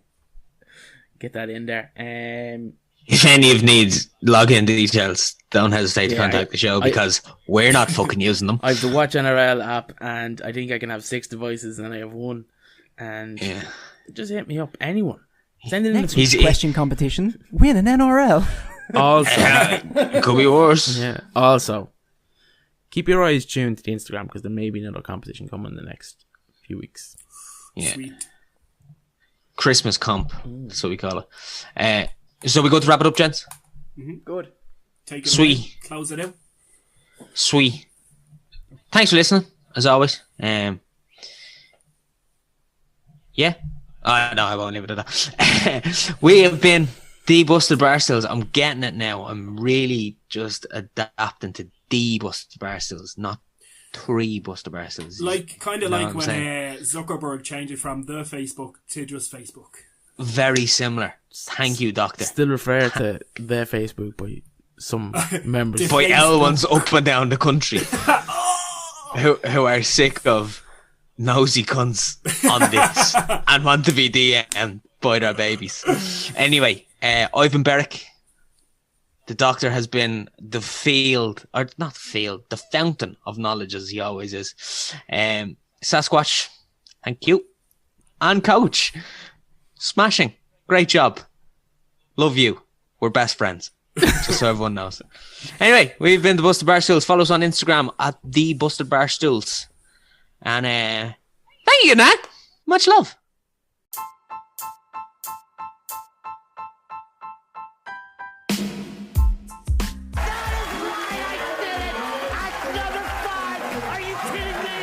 Get that in there. If any of needs login details, don't hesitate to contact the show because we're not fucking using them. I have the Watch NRL app, and I think I can have 6 devices, and I have 1. And just hit me up, anyone. Send it in next week's question competition. Win an NRL. Also, it could be worse. Yeah. Also, keep your eyes tuned to the Instagram because there may be another competition coming in the next few weeks. Yeah. Sweet. Christmas comp. That's what we call it. So we go to wrap it up, gents? Mm-hmm. Good. Take it Sweet. away. Close it out. Sweet. Thanks for listening, as always. Yeah. No, I won't leave it at that. We have been the Busted Barstools. I'm getting it now. I'm really just adapting to the Busted Barstools, not 3 Busted Barstools. Kind of like when Zuckerberg changed it from the Facebook to just Facebook. Very similar. Thank you, Doctor. Still refer to their Facebook by some members. By L ones up and down the country. who are sick of nosy cunts on this and want to be DM'd by their babies. Anyway, Ivan Berwick, the doctor, has been the fountain of knowledge, as he always is. Sasquatch, thank you. And Coach, smashing. Great job. Love you. We're best friends. Just so everyone knows. Anyway, we've been the Busted Barstools. Follow us on Instagram at the Busted Barstools. And thank you, Nat. Much love. That is why I did it at number 5. Are you kidding me?